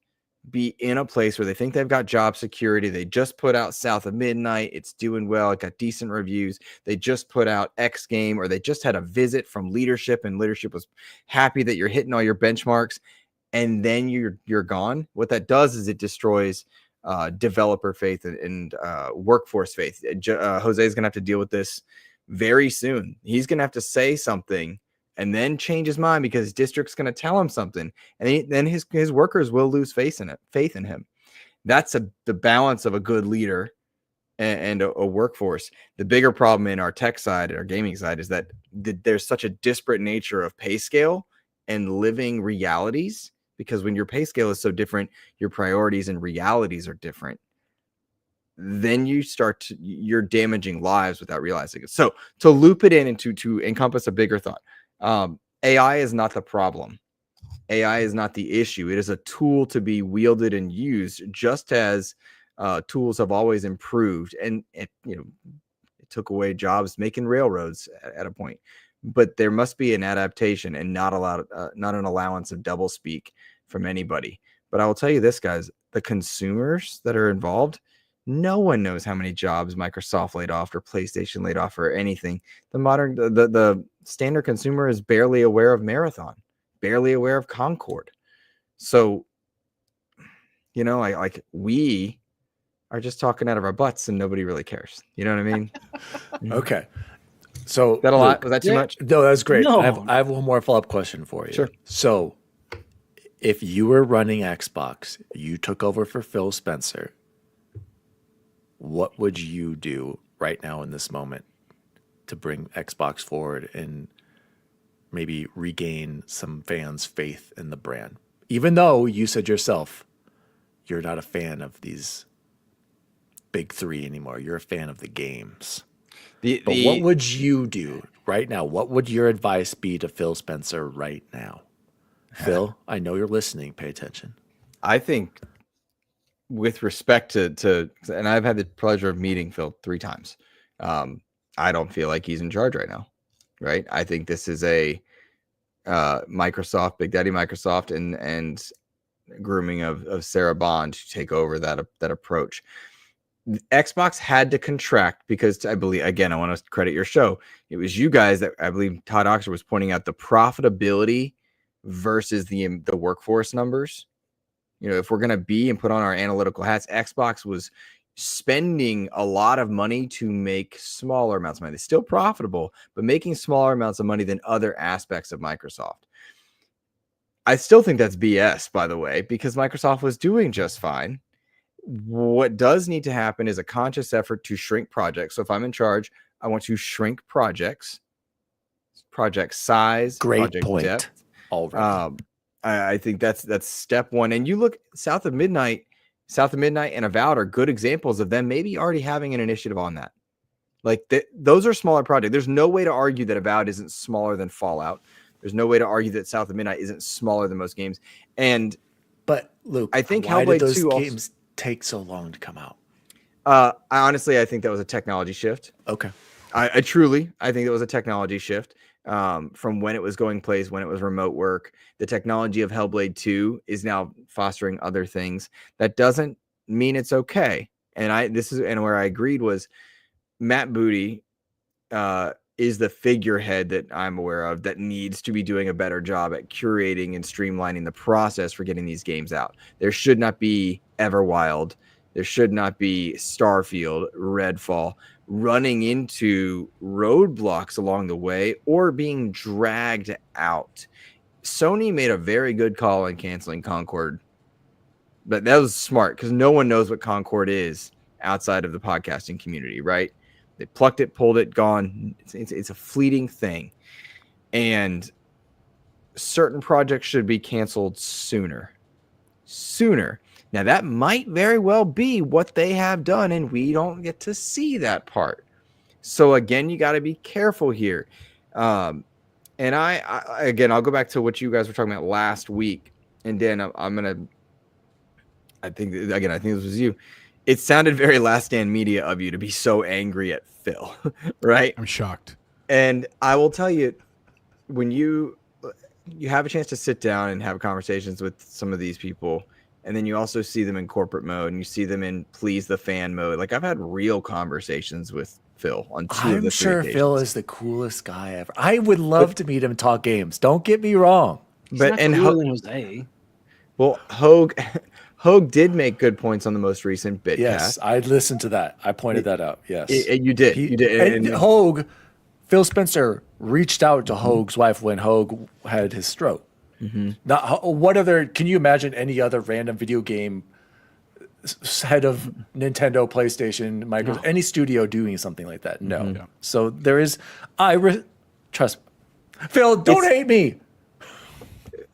be in a place where they think they've got job security. They just put out South of Midnight. It's doing well. It got decent reviews. They just put out X game, or they just had a visit from leadership, and leadership was happy that you're hitting all your benchmarks, and then you're gone. What that does is it destroys developer faith and workforce faith. Jose is going to have to deal with this very soon. He's going to have to say something and then change his mind because his district's going to tell him something, and then his workers will lose faith in him. That's the balance of a good leader and a workforce. The bigger problem in our tech side, our gaming side, is that there's such a disparate nature of pay scale and living realities, because when your pay scale is so different, your priorities and realities are different. Then you're damaging lives without realizing it. So to loop it in and to encompass a bigger thought, AI is not the problem. AI is not the issue. It is a tool to be wielded and used, just as tools have always improved. And it took away jobs making railroads at a point. But there must be an adaptation and not an allowance of double speak from anybody. But I will tell you this, guys, the consumers that are involved, no one knows how many jobs Microsoft laid off or PlayStation laid off or anything. The standard consumer is barely aware of Marathon, barely aware of Concord. So, we are just talking out of our butts and nobody really cares. You know what I mean? Okay. So is that a lot? Was that too much? No, that's great. No. I have one more follow-up question for you. Sure. So if you were running Xbox, you took over for Phil Spencer, what would you do right now in this moment to bring Xbox forward and maybe regain some fans' faith in the brand? Even though you said yourself, you're not a fan of these big three anymore. You're a fan of the games. But what would you do right now? What would your advice be to Phil Spencer right now? Phil, I know you're listening. Pay attention. I think, with respect to and I've had the pleasure of meeting Phil 3 times. I don't feel like he's in charge right now. Right. I think this is a Microsoft, Big Daddy Microsoft, and grooming of Sarah Bond to take over that approach. Xbox had to contract because, I believe, again, I want to credit your show. It was you guys that, I believe, Todd Oxford was pointing out the profitability versus the workforce numbers. If we're going to be and put on our analytical hats, Xbox was spending a lot of money to make smaller amounts of money. It's still profitable, but making smaller amounts of money than other aspects of Microsoft. I still think that's BS, by the way, because Microsoft was doing just fine. What does need to happen is a conscious effort to shrink projects. So if I'm in charge, I want to shrink project size, Great project point. depth. Already. I think that's step one. And you look, South of Midnight and Avowed are good examples of them maybe already having an initiative on that. Like those are smaller projects. There's no way to argue that Avowed isn't smaller than Fallout. There's no way to argue that South of Midnight isn't smaller than most games. But Luke, I think why Hellblade did those 2 games take so long to come out? I think that was a technology shift. Okay. I think it was a technology shift from when it was going plays, when it was remote work. The technology of Hellblade 2 is now fostering other things. That doesn't mean it's okay. And where I agreed was Matt Booty is the figurehead that I'm aware of that needs to be doing a better job at curating and streamlining the process for getting these games out. There should not be Everwild There should not be Starfield, Redfall running into roadblocks along the way or being dragged out. Sony made a very good call in canceling Concord, but that was smart because no one knows what Concord is outside of the podcasting community, right? They plucked it, pulled it, gone. It's a fleeting thing. And certain projects should be canceled sooner. Now, that might very well be what they have done, and we don't get to see that part. So, again, you got to be careful here. And I'll go back to what you guys were talking about last week. And Dan, I think this was you. It sounded very Last Stand Media of you to be so angry at Phil, right? I'm shocked. And I will tell you, when you have a chance to sit down and have conversations with some of these people, and then you also see them in corporate mode and you see them in please the fan mode. Like, I've had real conversations with Phil on two of the three occasions. Phil is the coolest guy ever. I would love to meet him and talk games. Don't get me wrong. But Jose. Well, Hogue did make good points on the most recent Bitcast. Yes, I listened to that. I pointed that out. Yes, you did. You did. And Hogue, Phil Spencer reached out to Hogue's wife when Hogue had his stroke. Mm-hmm. Now, what other? Can you imagine any other random video game head of Nintendo, PlayStation, Microsoft, any studio doing something like that? No. Mm-hmm. So there is. Trust me. Phil, don't hate me.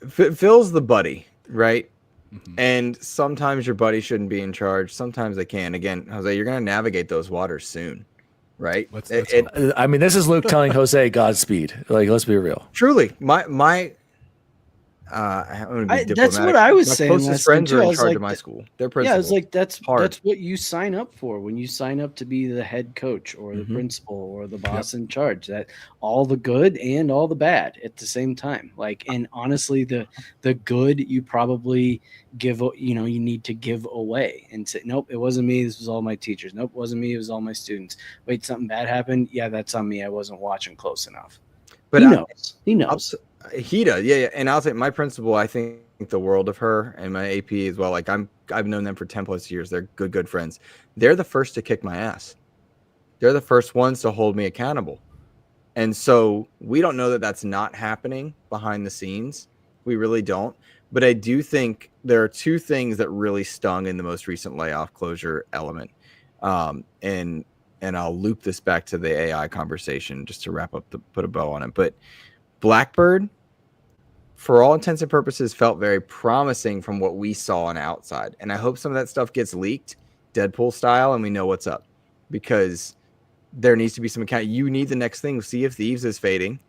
Phil's the buddy, right? Mm-hmm. And sometimes your buddy shouldn't be in charge. Sometimes they can. Again, Jose, you're going to navigate those waters soon, right? I mean, this is Luke telling Jose Godspeed. Like, let's be real. Truly, I'm gonna be that's what I was my saying. Closest friends are in charge of my school. They're principal. Yeah, it's like that's what you sign up for when you sign up to be the head coach or the principal or the boss in charge. That all the good and all the bad at the same time. Like, and honestly, the good you probably you need to give away and say, nope, it wasn't me. This was all my teachers. Nope, it wasn't me. It was all my students. Wait, something bad happened. Yeah, that's on me. I wasn't watching close enough. But he knows. He does, yeah. And I'll say my principal, I think the world of her, and my AP as well. Like, I've known them for 10 plus years. They're good friends. They're the first to kick my ass. They're the first ones to hold me accountable. And so we don't know that that's not happening behind the scenes. We really don't. But I do think there are two things that really stung in the most recent layoff closure element. And I'll loop this back to the AI conversation just to wrap up, put a bow on it. But Blackbird, for all intents and purposes, felt very promising from what we saw on outside. And I hope some of that stuff gets leaked, Deadpool style, and we know what's up. Because there needs to be some account. You need the next thing. Sea of Thieves is fading.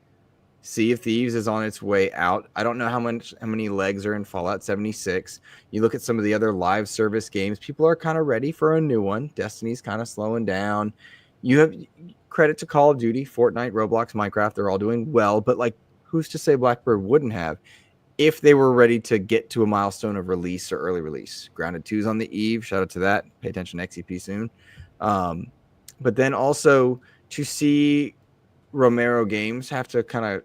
Sea of Thieves is on its way out. I don't know how many legs are in Fallout 76. You look at some of the other live service games, people are kind of ready for a new one. Destiny's kind of slowing down. You have credit to Call of Duty, Fortnite, Roblox, Minecraft. They're all doing well, but like, who's to say Blackbird wouldn't have if they were ready to get to a milestone of release or early release? Grounded 2's on the eve. Shout out to that. Pay attention to XEP soon. But then also to see Romero Games have to kind of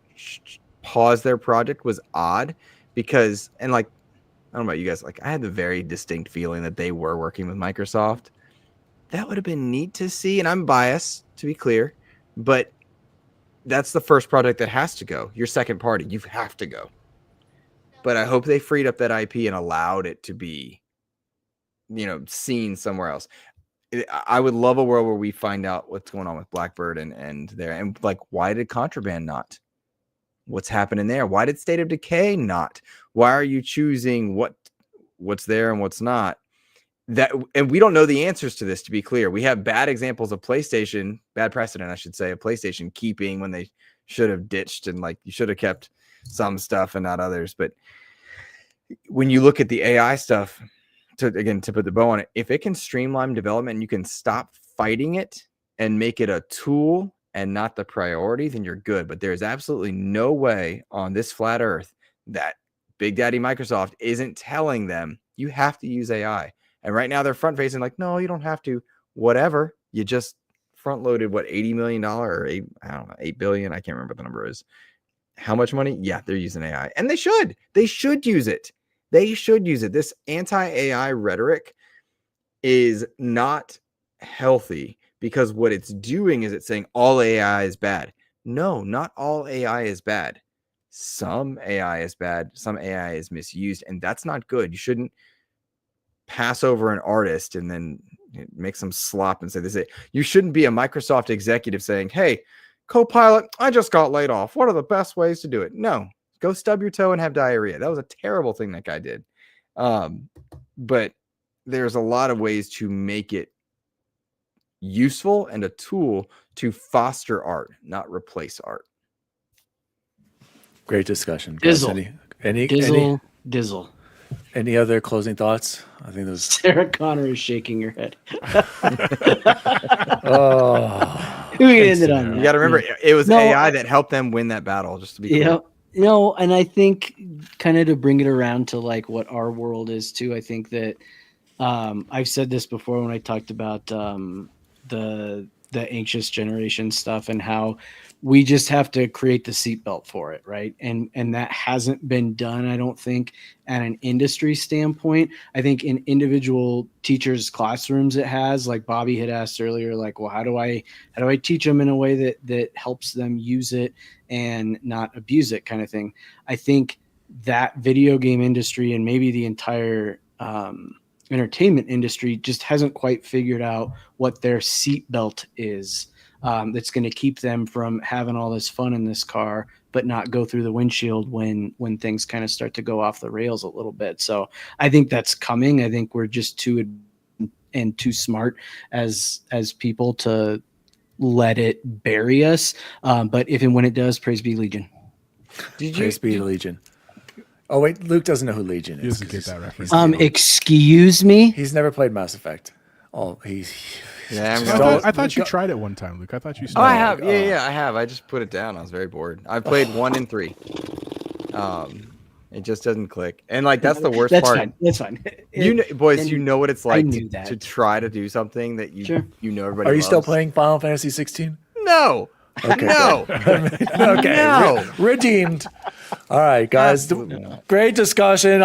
pause their project was odd because, and like, I don't know about you guys, like I had the very distinct feeling that they were working with Microsoft. That would have been neat to see. And I'm biased, to be clear, but that's the first project that has to go. Your second party, you have to go. But I hope they freed up that IP and allowed it to be, seen somewhere else. I would love a world where we find out what's going on with Blackbird and there. And like, why did Contraband not? What's happening there? Why did State of Decay not? Why are you choosing what's there and what's not? And we don't know the answers to this, to be clear. We have bad examples of PlayStation, bad precedent, I should say, of PlayStation keeping when they should have ditched and like you should have kept some stuff and not others. But when you look at the AI stuff, to put the bow on it, if it can streamline development and you can stop fighting it and make it a tool and not the priority, then you're good. But there's absolutely no way on this flat earth that Big Daddy Microsoft isn't telling them you have to use AI. And right now they're front facing like, no, you don't have to. Whatever. You just front loaded $80 million or $8 billion. I can't remember what the number is. How much money? Yeah, they're using AI. And they should. They should use it. They should use it. This anti-AI rhetoric is not healthy, because what it's doing is it's saying all AI is bad. No, not all AI is bad. Some AI is bad. Some AI is misused, and that's not good. You shouldn't pass over an artist and then make some slop and say this is it. You shouldn't be a Microsoft executive saying, hey, Copilot, I just got laid off. What are the best ways to do it? No, go stub your toe and have diarrhea. That was a terrible thing that guy did. But there's a lot of ways to make it useful and a tool to foster art, not replace art. Great discussion. Guys. Dizzle. Dizzle. Any other closing thoughts? I think those. Sarah Connor is shaking her head. We ended on that. You got to remember, it was AI that helped them win that battle. Just to be clear. No, and I think kind of to bring it around to like what our world is too. I think that I've said this before when I talked about the anxious generation stuff and how we just have to create the seatbelt for it, right? And that hasn't been done, I don't think, at an industry standpoint. I think in individual teachers' classrooms it has, like Bobby had asked earlier, like, well, how do I teach them in a way that helps them use it and not abuse it, kind of thing. I think that video game industry and maybe the entire entertainment industry just hasn't quite figured out what their seatbelt is. That's going to keep them from having all this fun in this car, but not go through the windshield when things kind of start to go off the rails a little bit. So I think that's coming. I think we're just too smart as people to let it bury us. But if and when it does, praise be Legion. Praise be Legion. Oh wait, Luke doesn't know who Legion is. He doesn't get that reference. Excuse me. He's never played Mass Effect. I thought you tried it one time, Luke. I thought you. I have. Yeah, I have. I just put it down. I was very bored. I played 1 and 3. It just doesn't click, and like that's the worst part. That's fine. Boys, you know what it's like to try to do something that you know everybody. Are you loves. still playing Final Fantasy 16? No. Okay. No. Okay. No. Redeemed. All right, guys. Great discussion.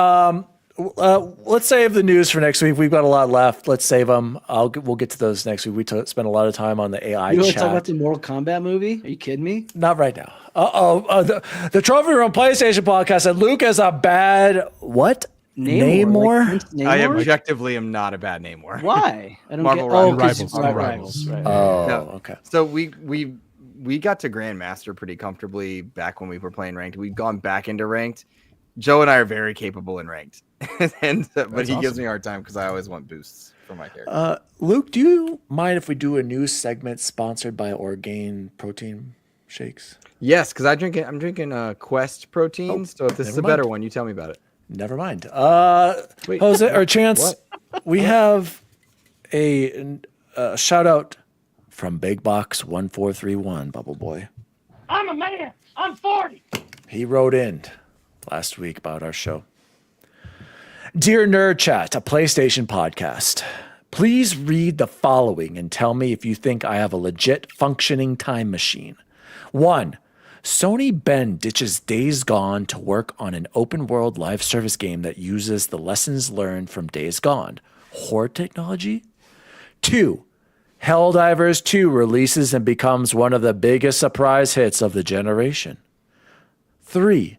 Let's save the news for next week. We've got a lot left. Let's save them. We'll get to those next week. We spent a lot of time on the AI You want chat. to talk about the Mortal Kombat movie? Are you kidding me? Not right now. The Trophy Room PlayStation podcast said Luke is a bad what? Namor? Like I objectively am not a bad Namor. Why? I don't Marvel get Rivals. Right. Okay. So we got to Grandmaster pretty comfortably back when we were playing ranked. We've gone back into ranked. Joe and I are very capable in ranked, but he gives me a hard time because I always want boosts for my character. Luke, do you mind if we do a news segment sponsored by Orgain protein shakes? Yes, because I'm drinking Quest proteins. So if this is a better one, you tell me about it. Never mind. Jose or Chance, we have a shout out from Big Box 1431, Bubble Boy. I'm a man. I'm 40. He wrote in last week about our show. Dear Nerd Chat, a PlayStation podcast. Please read the following and tell me if you think I have a legit functioning time machine. 1. Sony Bend ditches Days Gone to work on an open world live service game that uses the lessons learned from Days Gone. Horde technology? 2. Helldivers 2 releases and becomes one of the biggest surprise hits of the generation. 3.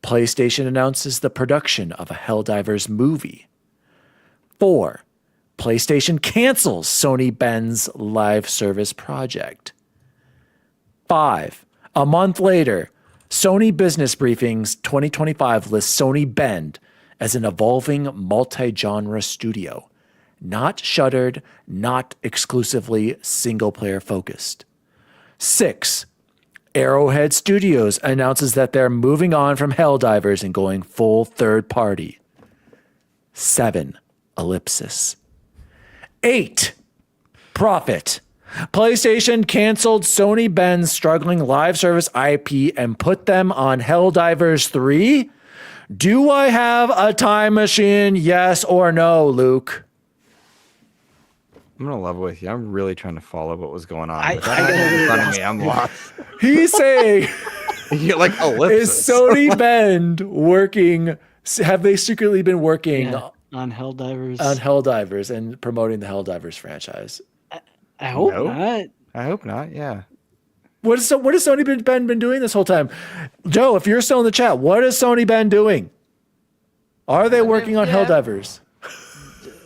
PlayStation announces the production of a Helldivers movie. 4. PlayStation cancels Sony Bend's live service project. 5. A month later, Sony Business Briefings 2025 lists Sony Bend as an evolving multi-genre studio, not shuttered, not exclusively single-player focused. 6. Arrowhead Studios announces that they're moving on from Helldivers and going full third party. 7. Ellipsis. 8. Profit. PlayStation canceled Sony Bend's struggling live service IP and put them on Helldivers 3? Do I have a time machine? Yes or no, Luke? I'm gonna level with you. I'm really trying to follow what was going on. I in front of me, I'm lost. He's saying, You're like ellipsis. is Sony Bend working? Have they secretly been working on Helldivers. On Helldivers and promoting the Helldivers franchise. I hope No. not. I hope not. Yeah. What has Sony been doing this whole time? Joe, if you're still in the chat, what has Sony been doing? Are they working on Helldivers?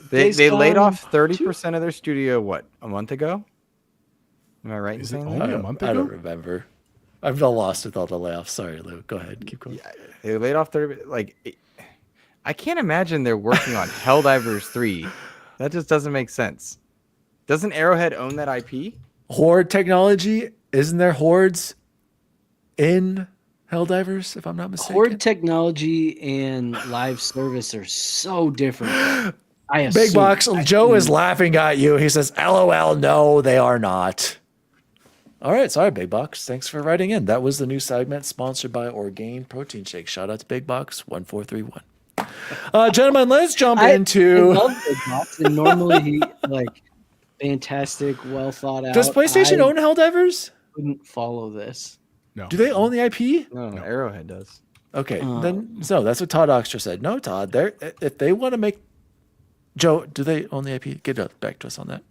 They laid on off 30% of their studio, what, a month ago? Am I right in Is it saying only that? a month I ago? don't remember. I've been lost with all the layoffs. Sorry, Lou. Go ahead. Keep going. Yeah, they laid off 30. I can't imagine they're working on Helldivers 3. That just doesn't make sense. Doesn't Arrowhead own that IP? Horde technology? Isn't there hordes in Helldivers, if I'm not mistaken? Horde technology and live service are so different. Big Box, Joe is laughing at you. He says, LOL, no, they are not. All right, sorry, Big Box. Thanks for writing in. That was the new segment sponsored by Orgain Protein Shake. Shout out to Big Box 1431. Gentlemen, let's jump into. I love Big Box, and normally he fantastic, well thought out. Does PlayStation own Helldivers? Couldn't follow this. No. Do they own the IP? No, Arrowhead does. Okay, then so that's what Todd Oxter said. No, Todd, if they want to make Joe, do they own the IP? Get back to us on that.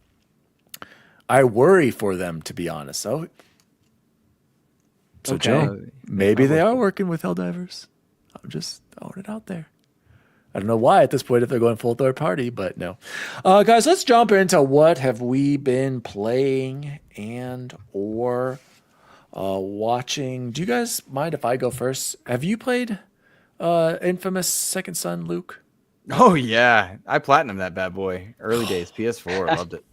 I worry for them, to be honest. So Okay. Joe, maybe they are working with Helldivers. I'm just throwing it out there. I don't know why at this point if they're going full third party, but no. Guys, let's jump into what have we been playing and or watching. Do you guys mind if I go first? Have you played Infamous Second Son, Luke? Oh, yeah. I platinumed that bad boy. Early days, PS4. Loved it.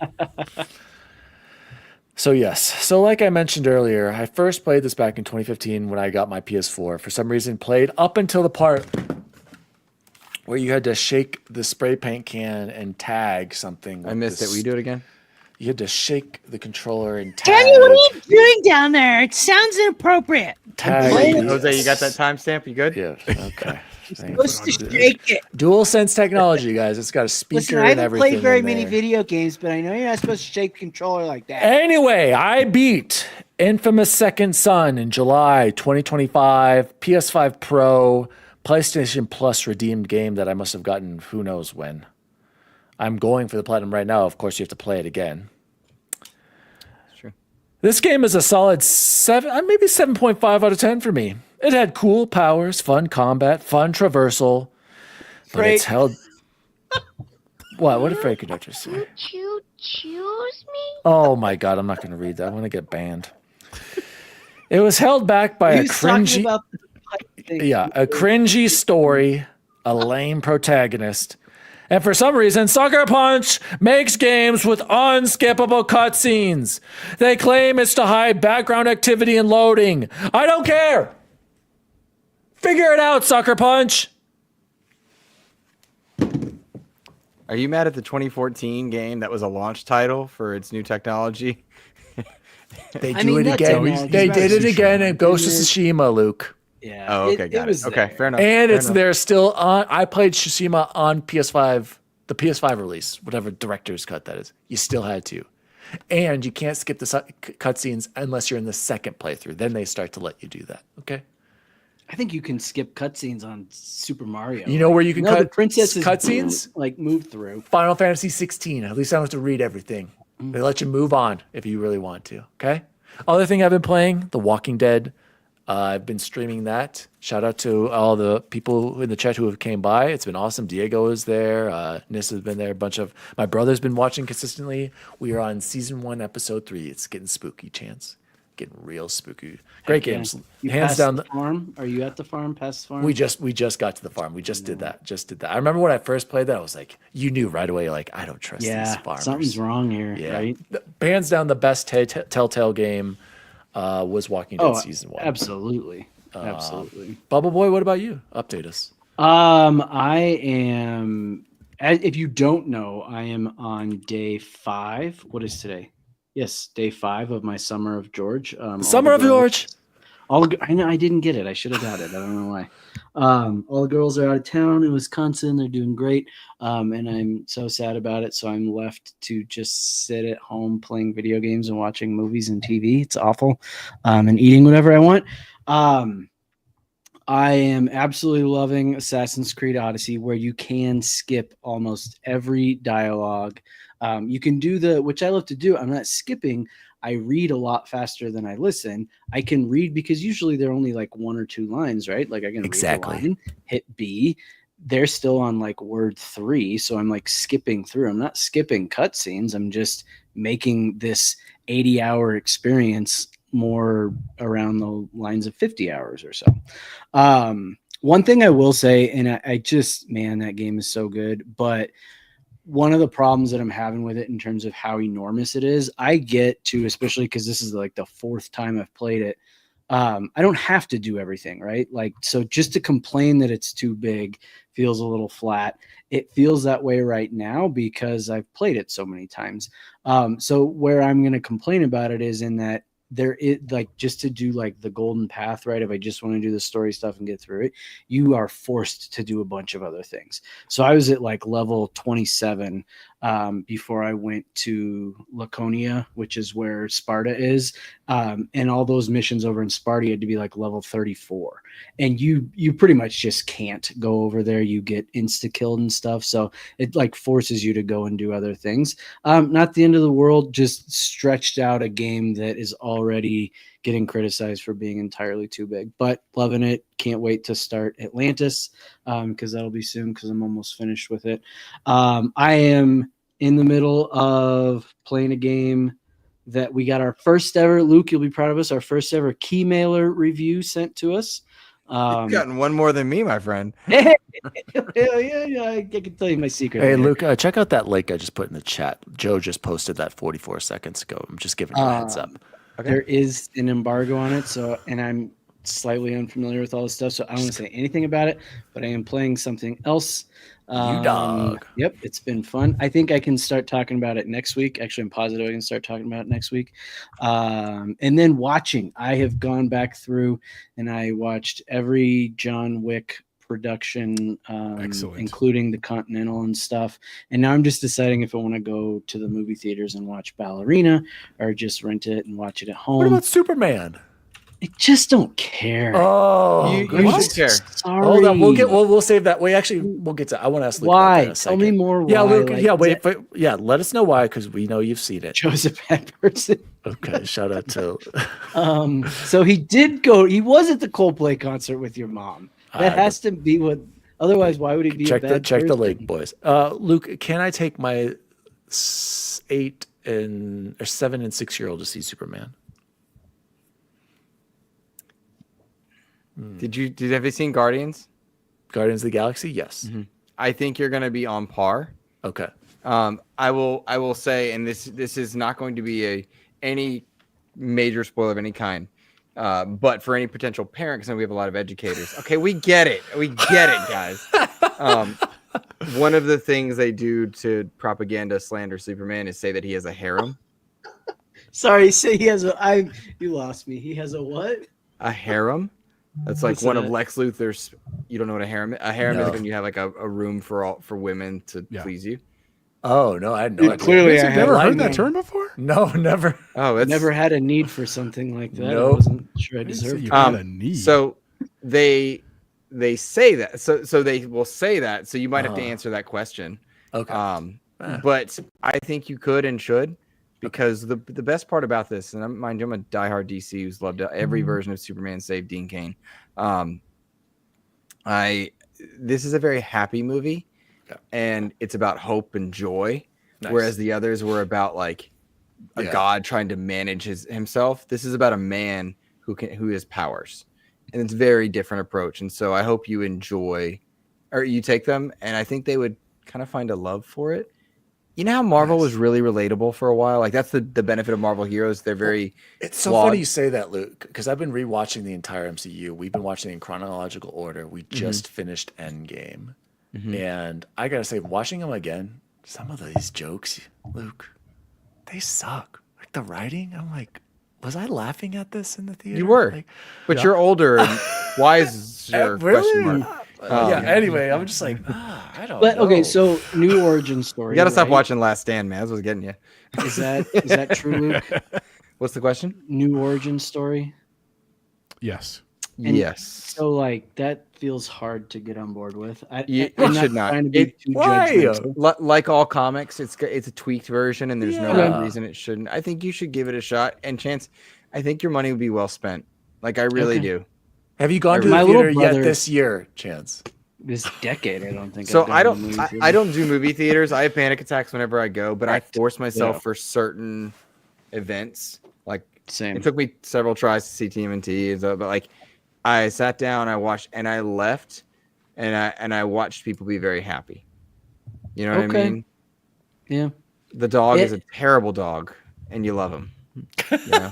So yes. So like I mentioned earlier, I first played this back in 2015 when I got my PS4. For some reason, played up until the part where you had to shake the spray paint can and tag something. I missed it. Will you do it again? You had to shake the controller and tag. Daniel, what are you doing down there? It sounds inappropriate. Tag. Jose, you got that timestamp? You good? Yeah. Okay. Supposed to shake it. Dual sense technology, guys. It's got a speaker Listen, I and haven't everything. played very in many there. video games, but I know you're not supposed to shake the controller like that. Anyway, I beat Infamous Second Son in July 2025, PS5 Pro, PlayStation Plus redeemed game that I must have gotten who knows when. I'm going for the platinum right now. Of course, you have to play it again. That's true. This game is a solid 7, maybe 7.5 out of 10 for me. It had cool powers, fun combat, fun traversal, but it's held. What did Frank Conductor say? Would you choose me? Oh my God, I'm not going to read that. I want to get banned. It was held back by a cringy, a cringy story, a lame protagonist, and for some reason, Sucker Punch makes games with unskippable cutscenes. They claim it's to hide background activity and loading. I don't care. Figure it out, Sucker Punch. Are you mad at the 2014 game that was a launch title for its new technology? They do it again. They did it again in Ghost of Tsushima, Luke. Yeah. Oh, okay, got it. Okay, fair enough. And fair it's enough. they're still on. I played Tsushima on PS5, the PS5 release, whatever director's cut that is. You still had to, and you can't skip the cutscenes unless you're in the second playthrough. Then they start to let you do that. Okay. I think you can skip cutscenes on Super Mario. You know where you can the cut princesses cutscenes? like move through. Final Fantasy 16. At least I don't have to read everything. They let you move on if you really want to. Okay. Other thing I've been playing, The Walking Dead. I've been streaming that. Shout out to all the people in the chat who have came by. It's been awesome. Diego is there. Nis has been there. A bunch of my brother's been watching consistently. We are on season 1, episode 3. It's getting spooky, Chance. Getting real spooky. Great games. You Hands down. the farm? Are you at the farm? Past the farm? We just got to the farm. We just did that. I remember when I first played that, I was like, you knew right away, like, I don't trust these farmers. Something's wrong here, right? Hands down, the best Telltale game was Walking Dead season 1. Absolutely. Absolutely. Bubble Boy, what about you? Update us. I am, if you don't know, I am on day 5. What is today? Yes, day 5 of my Summer of George. Summer of George. I know I didn't get it. I should have got it. I don't know why. All the girls are out of town in Wisconsin. They're doing great. And I'm so sad about it. So I'm left to just sit at home playing video games and watching movies and TV. It's awful. And eating whatever I want. I am absolutely loving Assassin's Creed Odyssey, where you can skip almost every dialogue. You can do which I love to do. I'm not skipping. I read a lot faster than I listen. I can read because usually they're only like 1 or 2 lines, right? Like I can read the line, hit B. They're still on like word 3, so I'm like skipping through. I'm not skipping cutscenes. I'm just making this 80-hour experience more around the lines of 50 hours or so. One thing I will say, and I just, man, that game is so good, but one of the problems that I'm having with it in terms of how enormous it is, I get to, especially because this is like the 4th time I've played it, I don't have to do everything, right? Like, so just to complain that it's too big feels a little flat. It feels that way right now because I've played it so many times. So where I'm going to complain about it is in that there is like, just to do like the golden path, right? If I just want to do the story stuff and get through it, you are forced to do a bunch of other things. So I was at like level 27 before I went to Laconia, which is where Sparta is. And all those missions over in Sparta had to be like level 34. And you pretty much just can't go over there. You get insta-killed and stuff. So it like forces you to go and do other things. Not the end of the world, just stretched out a game that is already getting criticized for being entirely too big, but loving it. Can't wait to start Atlantis because that'll be soon because I'm almost finished with it. I am in the middle of playing a game that we got our first ever, Luke, you'll be proud of us, our first ever key mailer review sent to us. You've gotten one more than me, my friend. Yeah, I can tell you my secret. Hey, later. Luke, check out that link I just put in the chat. Joe just posted that 44 seconds ago. I'm just giving you a heads up. Okay. There is an embargo on it, so, and I'm slightly unfamiliar with all this stuff, so I don't want to say anything about it, but I am playing something else. You dog. Yep, it's been fun. I think I can start talking about it next week. Actually, I'm positive I can start talking about it next week. And then watching. I have gone back through and I watched every John Wick production, including the Continental and stuff. And now I'm just deciding if I want to go to the movie theaters and watch Ballerina or just rent it and watch it at home. What about Superman? I just don't care. Oh, you should care. Sorry. Hold on, we'll save that. We'll get to. I want to ask Luke why. About that in a second. Tell me more. Yeah, why. Luke. Like, yeah, wait. But yeah, let us know why because we know you've seen it. Joe's a bad person. Okay, shout out to. So he did go. He was at the Coldplay concert with your mom. That has to be what. Otherwise, why would he be? Check a bad check the person? link, boys. Luke, can I take my 7 and 6-year-old to see Superman? Have you seen Guardians? Guardians of the Galaxy? Yes. Mm-hmm. I think you're going to be on par. Okay. I will say, and this is not going to be any major spoiler of any kind, but for any potential parent, because we have a lot of educators. Okay, we get it, guys. One of the things they do to propaganda slander Superman is say that he has a harem. Sorry, say he has a. You lost me. He has a what? A harem. That's like What's one that? of Lex Luthor's. You don't know what a harem is? A harem No. is when you have like a room for women to please you. Oh no, I had no idea. Clearly, I You've never heard that term before? No, never. Oh, it's never had a need for something like that. Nope. I wasn't sure I I didn't say deserved you it. had a need. So they say that. So they will say that. So you might have to answer that question. Okay. But I think you could and should, because the best part about this, and mind you, I'm a diehard DC who's loved every version of Superman save Dean Cain. This is a very happy movie, and it's about hope and joy, whereas the others were about like a god trying to manage himself. This is about a man who has powers, and it's a very different approach. And so I hope you enjoy, or you take them, and I think they would kind of find a love for it. You know how Marvel was really relatable for a while? Like that's the benefit of Marvel heroes. They're very It's so flawed. funny you say that, Luke, because I've been rewatching the entire MCU. We've been watching in chronological order. We just finished Endgame. And I got to say, watching them again, some of these jokes, Luke, they suck. Like the writing, I'm like, was I laughing at this in the theater? You were, Like, but you're older. And why is your question really? mark? Yeah, anyway, I'm just like, I don't But know. okay, so new origin story. You got to stop right? watching Last Stand, man. That's what's getting you. Is that true, Luke? What's the question? New origin story. Yes. And yes. So like that feels hard to get on board with. It I'm should not. trying to be too why? judgmental. Like all comics, it's a tweaked version, and there's no Yeah. reason it shouldn't. I think you should give it a shot. And Chance, I think your money would be well spent. Like I really Okay. do. Have you gone to My the little theater yet brother- this year, Chance? This decade, I don't think. So I've I done a don't movie I, theater. I don't do movie theaters. I have panic attacks whenever I go, but I force myself Yeah. for certain events. Like Same. it took me several tries to see TMNT, but like I sat down, I watched, and I left, and I watched people be very happy. You know what I Okay. mean? Yeah. The dog is a It- terrible dog, and you love him. You know?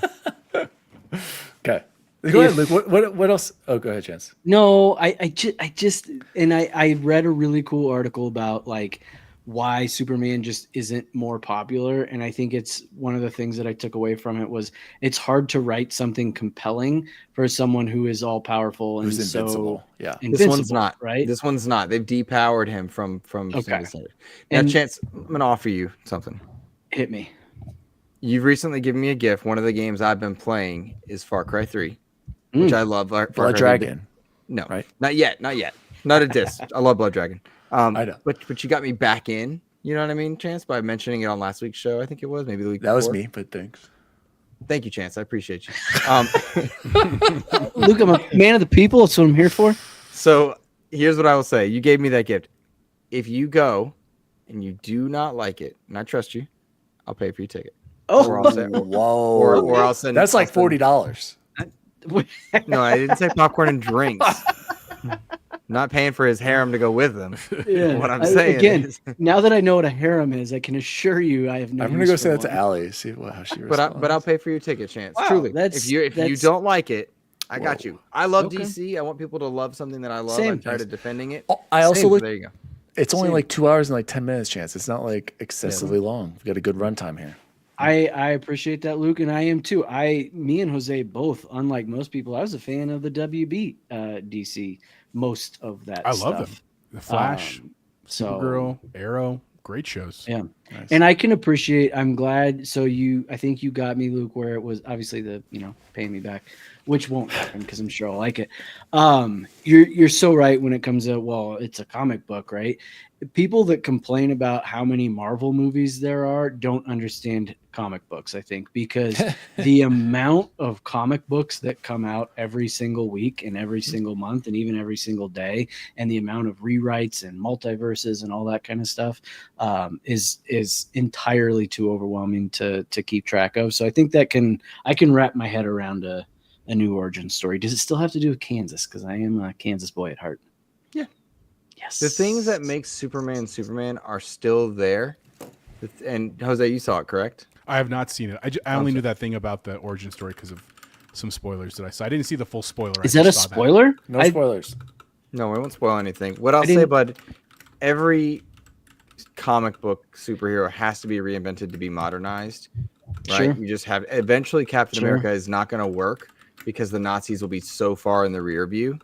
Okay. Go ahead, Luke. What else? Oh, go ahead, Chance. No, I just and I read a really cool article about like why Superman just isn't more popular, and I think it's one of the things that I took away from it was it's hard to write something compelling for someone who is all powerful and Who's so invincible? Yeah. This one's invincible, not right. This one's not. They've depowered him from Okay. Single Standard. Now, And- Chance, I'm gonna offer you something. Hit me. You've recently given me a gift. One of the games I've been playing is Far Cry 3, which I love. Far Cry Blood 3. Dragon. No, right? Not yet. Not a diss. I love Blood Dragon. I know. But you got me back in. You know what I mean, Chance, by mentioning it on last week's show. I think it was maybe the week That was before. me, but thanks. Thank you, Chance. I appreciate you. Luke, I'm a man of the people. That's what I'm here for. So here's what I will say. You gave me that gift. If you go and you do not like it, and I trust you, I'll pay for your ticket. Or I'll send, Whoa. or I'll send. That's like I'll send- $40. No, I didn't say popcorn and drinks. Not paying for his harem to go with them. Yeah. What I'm saying again, is, now that I know what a harem is, I can assure you I have no. I'm gonna use go for say that to one. Allie. See how she but responds. I'll pay for your ticket, Chance. Wow, Truly, that's- if you that's- don't like it, I got you. I love Okay. DC. I want people to love something that I love. Same. I try to defending it. Oh, I also Same, look. there you go. It's only Same. like 2 hours and like 10 minutes, Chance. It's not like excessively long. We've got a good runtime here. I appreciate that, Luke, and I am too. Me and Jose both, unlike most people, I was a fan of the WB DC. Most of that. I love stuff. them. The Flash, So Supergirl, Arrow, great shows. yeah, Nice. and I can appreciate. I'm glad. So I think you got me, Luke, where it was obviously the paying me back, which won't happen because I'm sure I'll like it. You're so right when it comes to it's a comic book, right? People that complain about how many Marvel movies there are don't understand comic books, I think, because the amount of comic books that come out every single week and every single month and even every single day, and the amount of rewrites and multiverses and all that kind of stuff is entirely too overwhelming to keep track of. So I think I can wrap my head around a new origin story. Does it still have to do with Kansas? Because I am a Kansas boy at heart. Yeah. Yes. The things that make Superman are still there. And Jose, you saw it, correct? I have not seen it. I only knew that thing about the origin story because of some spoilers that I saw. I didn't see the full spoiler. Is I that a just saw spoiler? No spoilers. No, I won't spoil anything. What I'll say, didn't- bud, every comic book superhero has to be reinvented to be modernized. Right? Sure. You just have eventually Captain Sure. America is not going to work because the Nazis will be so far in the rear view.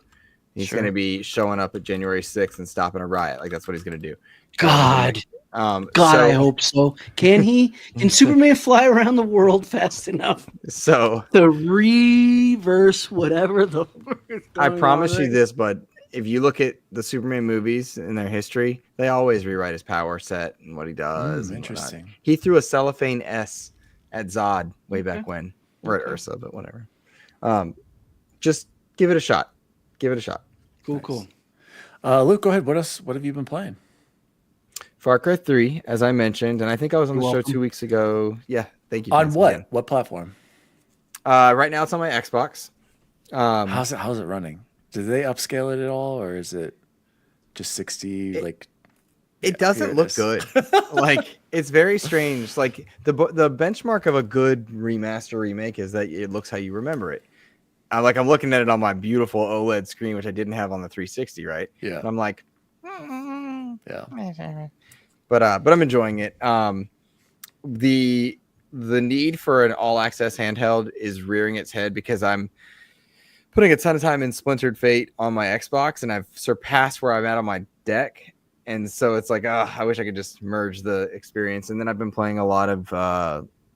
He's Sure. going to be showing up at January 6th and stopping a riot. Like that's what he's going to do. God, God, I hope so. Can he? Can Superman fly around the world fast enough So to reverse whatever the? I promise you this, bud. If you look at the Superman movies in their history, they always rewrite his power set and what he does. and whatnot. Interesting. He threw a cellophane S at Zod way back Okay. when, or at Ursa, but whatever. Just give it a shot. Give it a shot. Cool. Luke, go ahead. What else? What have you been playing? Far Cry 3, as I mentioned, and I think I was on the You're show welcome. 2 weeks ago. Yeah, thank you. On Vince, what? again. What platform? Right now it's on my Xbox. How's it running? Did they upscale it at all, or is it just 60? It doesn't here it look is. good. Like it's very strange. Like the benchmark of a good remaster remake is that it looks how you remember it. I'm looking at it on my beautiful OLED screen, which I didn't have on the 360, right? Yeah. And I'm like, Yeah. but I'm enjoying it. The need for an all access handheld is rearing its head because I'm putting a ton of time in Splintered Fate on my Xbox, and I've surpassed where I'm at on my deck. And so it's like, I wish I could just merge the experience. And then I've been playing a lot of,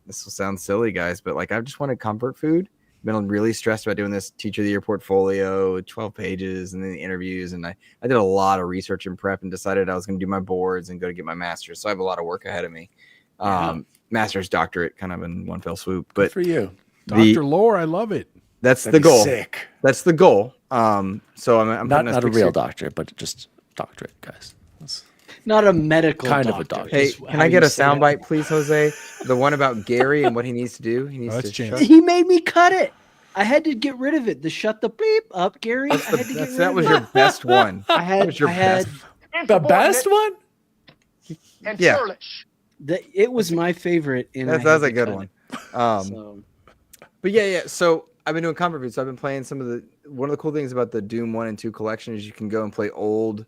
this will sound silly, guys, but like I just wanted comfort food. been really stressed about doing this teacher of the year portfolio, 12 pages, and then the interviews. And I did a lot of research and prep and decided I was going to do my boards and go to get my master's. So I have a lot of work ahead of me. Master's, doctorate, kind of in one fell swoop. But Good for you, Dr. Lohr, I love it. That's the goal. Sick. That's the goal. So I'm Not a real doctorate, but just doctorate, guys. Not a medical kind doctor. of a doctor. Hey, can I get a soundbite, please, Jose? The one about Gary and what he needs to do. He needs to shut. He made me cut it. I had to get rid of it. The shut the bleep up, Gary. That was your best one. The best one. Yeah, it was my favorite. And that was a good one. But yeah. So I've been doing comp reviews. So I've been playing one of the cool things about the Doom 1 and 2 collection is you can go and play old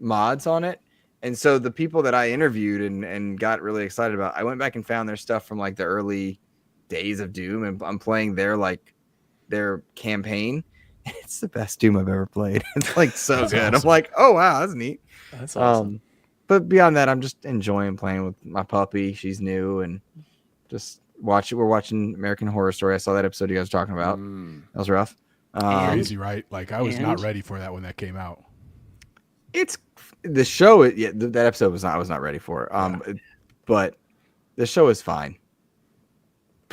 mods on it. And so the people that I interviewed and got really excited about, I went back and found their stuff from like the early days of Doom, and I'm playing their campaign. It's the best Doom I've ever played. It's like so good. Awesome. I'm like, oh wow, that's neat. That's awesome. But beyond that, I'm just enjoying playing with my puppy. She's new, and just we're watching American Horror Story. I saw that episode you guys were talking about. That was rough. Crazy, right? Like I was not ready for that when that came out. It's the show. Yeah, that episode I was not ready for. But the show is fine.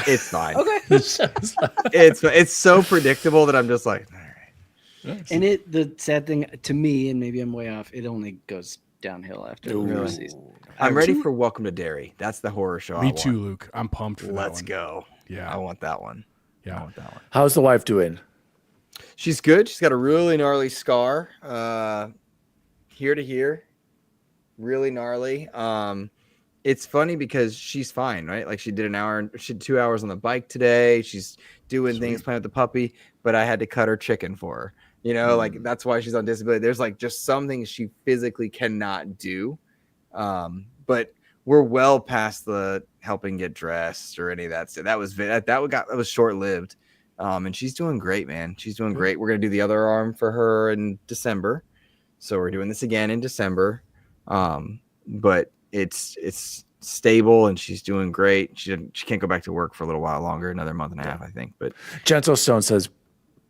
It's fine. Okay. It's so predictable that I'm just like, all right. And the sad thing to me, and maybe I'm way off, it only goes downhill after the first season. I'm ready for Welcome to Derry. That's the horror show. Me too, Luke. I'm pumped for that one. Let's go. Yeah, I want that one. Yeah, I want that one. How's the wife doing? She's good. She's got a really gnarly scar, here to here, really gnarly. It's funny because she's fine, right? Like she did 2 hours on the bike today. She's doing things, playing with the puppy, but I had to cut her chicken for her. You know, like that's why she's on disability. There's like just some things she physically cannot do. But we're well past the helping get dressed or any of that. So that was short lived. And she's doing great, man. She's doing great. We're gonna do the other arm for her in December. So we're doing this again in December. But it's stable and she's doing great. She can't go back to work for a little while longer, another month and a half, I think. But Gentle Stone says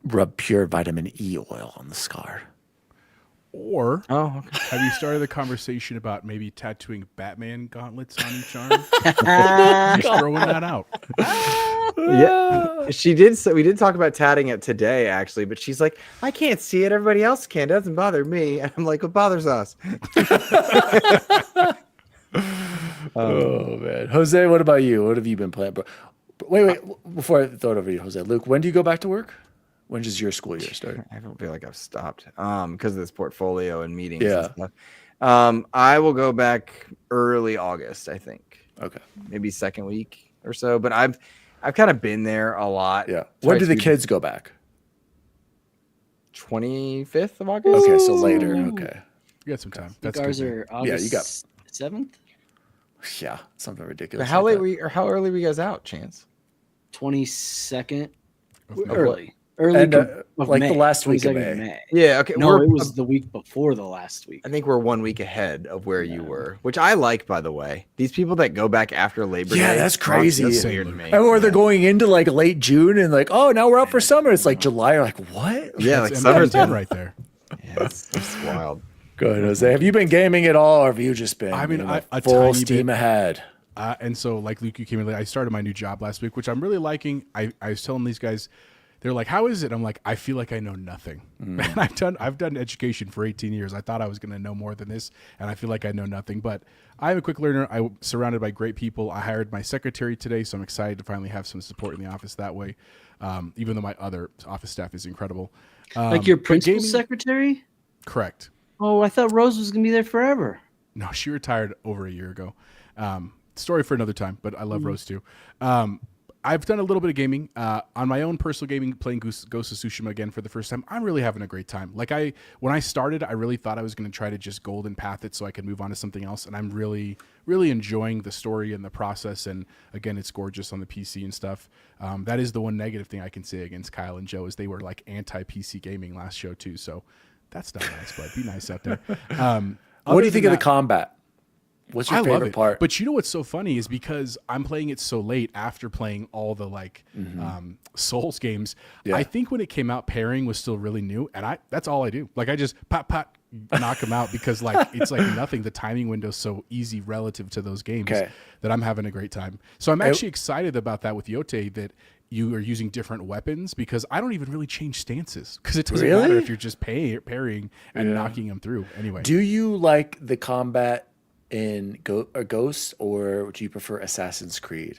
rub pure vitamin E oil on the scar. Or have you started the conversation about maybe tattooing Batman gauntlets on each arm? Just throwing that out. Yeah, she did. So we did talk about tatting it today, actually, but she's like, I can't see it. Everybody else can. It doesn't bother me. And I'm like, what bothers us? Oh man, Jose, what about you? What have you been playing? Wait, before I throw it over to you, Jose. Luke, when do you go back to work? When does your school year start? I don't feel like I've stopped because of this portfolio and meetings. Yeah. And stuff. I will go back early August, I think. Okay. Maybe second week or so. But I've kind of been there a lot. Yeah. When do the kids go back? 25th of August. Okay, so later. Okay. You got some time. That's ours are August you got 7th. Yeah, something ridiculous. How late how early were you guys out, Chance? 22nd. Early. And, like May, the last week of May. Yeah, okay. No, it was the week before the last week. I think we're 1 week ahead of where you were, which I like, by the way. These people that go back after Labor Day. Yeah, that's crazy. That's weird to me. Or they're going into like late June and like, oh, now we're out for summer. It's like July. You're like, what? Yeah, like summer's done right there. Yeah, that's wild. Go ahead, Jose. Have you been gaming at all, or have you just been? I mean, a full tiny steam bit. ahead. And so, like Luke, you came in late. I started my new job last week, which I'm really liking. I was telling these guys, they're like, "How is it?" I'm like, "I feel like I know nothing." And I've done education for 18 years. I thought I was going to know more than this, and I feel like I know nothing. But I'm a quick learner. I'm surrounded by great people. I hired my secretary today, so I'm excited to finally have some support in the office that way. Even though my other office staff is incredible. Like your principal secretary? Correct. Oh, I thought Rose was going to be there forever. No, she retired over a year ago. Story for another time, but I love Rose too. I've done a little bit of gaming on my own personal gaming, playing Ghost of Tsushima again for the first time. I'm really having a great time. Like when I started, I really thought I was going to try to just golden path it so I could move on to something else. And I'm really, really enjoying the story and the process. And again, it's gorgeous on the PC and stuff. That is the one negative thing I can say against Kyle and Joe is they were like anti-PC gaming last show too. So that's not nice, but be nice out there. What do you think of the combat? What's your I love favorite it. part? But you know what's so funny is because I'm playing it so late after playing all the Souls games. Yeah. I think when it came out, pairing was still really new, and that's all I do. Like I just pop, knock them out because like it's like nothing. The timing window's so easy relative to those games that I'm having a great time. So I'm actually excited about that with Yote, that you are using different weapons, because I don't even really change stances because it doesn't matter if you're just parrying and knocking them through. Anyway, do you like the combat in Ghosts, or do you prefer Assassin's Creed?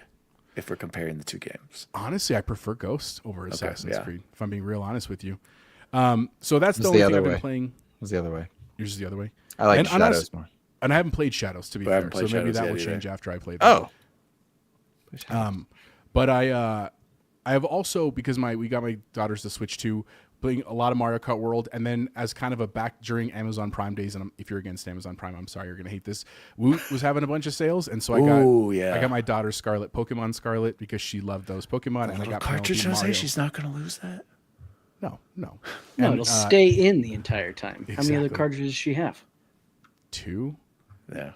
If we're comparing the two games, honestly, I prefer Ghosts over Assassin's Creed. If I'm being real honest with you, so that's the only thing I've been playing. What's the other way? Yours is the other way. I like Shadows more. And I haven't played Shadows, to be fair, so maybe that will change after I play that. But I have also, because we got my daughters to Switch too, playing a lot of Mario Kart World, and then as kind of a back during Amazon Prime days, and if you're against Amazon Prime, I'm sorry, you're gonna hate this. Woot was having a bunch of sales, and so I got my daughter Pokemon Scarlet, because she loved those Pokemon, and I got cartridge. Jose, she's not gonna lose that. No, it'll stay in the entire time. Exactly. How many other cartridges does she have? 2. Yeah.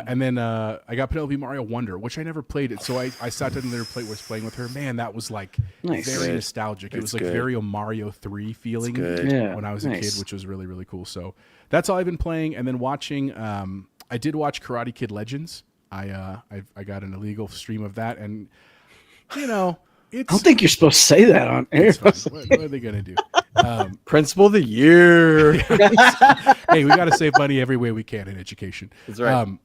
And then I got Penelope Mario Wonder, which I never played it. So I sat down and was playing with her. Man, that was like very nostalgic. It was like very Mario 3 feeling when I was a kid, which was really, really cool. So that's all I've been playing. And then watching, I did watch Karate Kid Legends. I got an illegal stream of that. And, I don't think you're supposed to say that on air. What are they going to do? Principal of the year. Hey, we got to save money every way we can in education. That's right.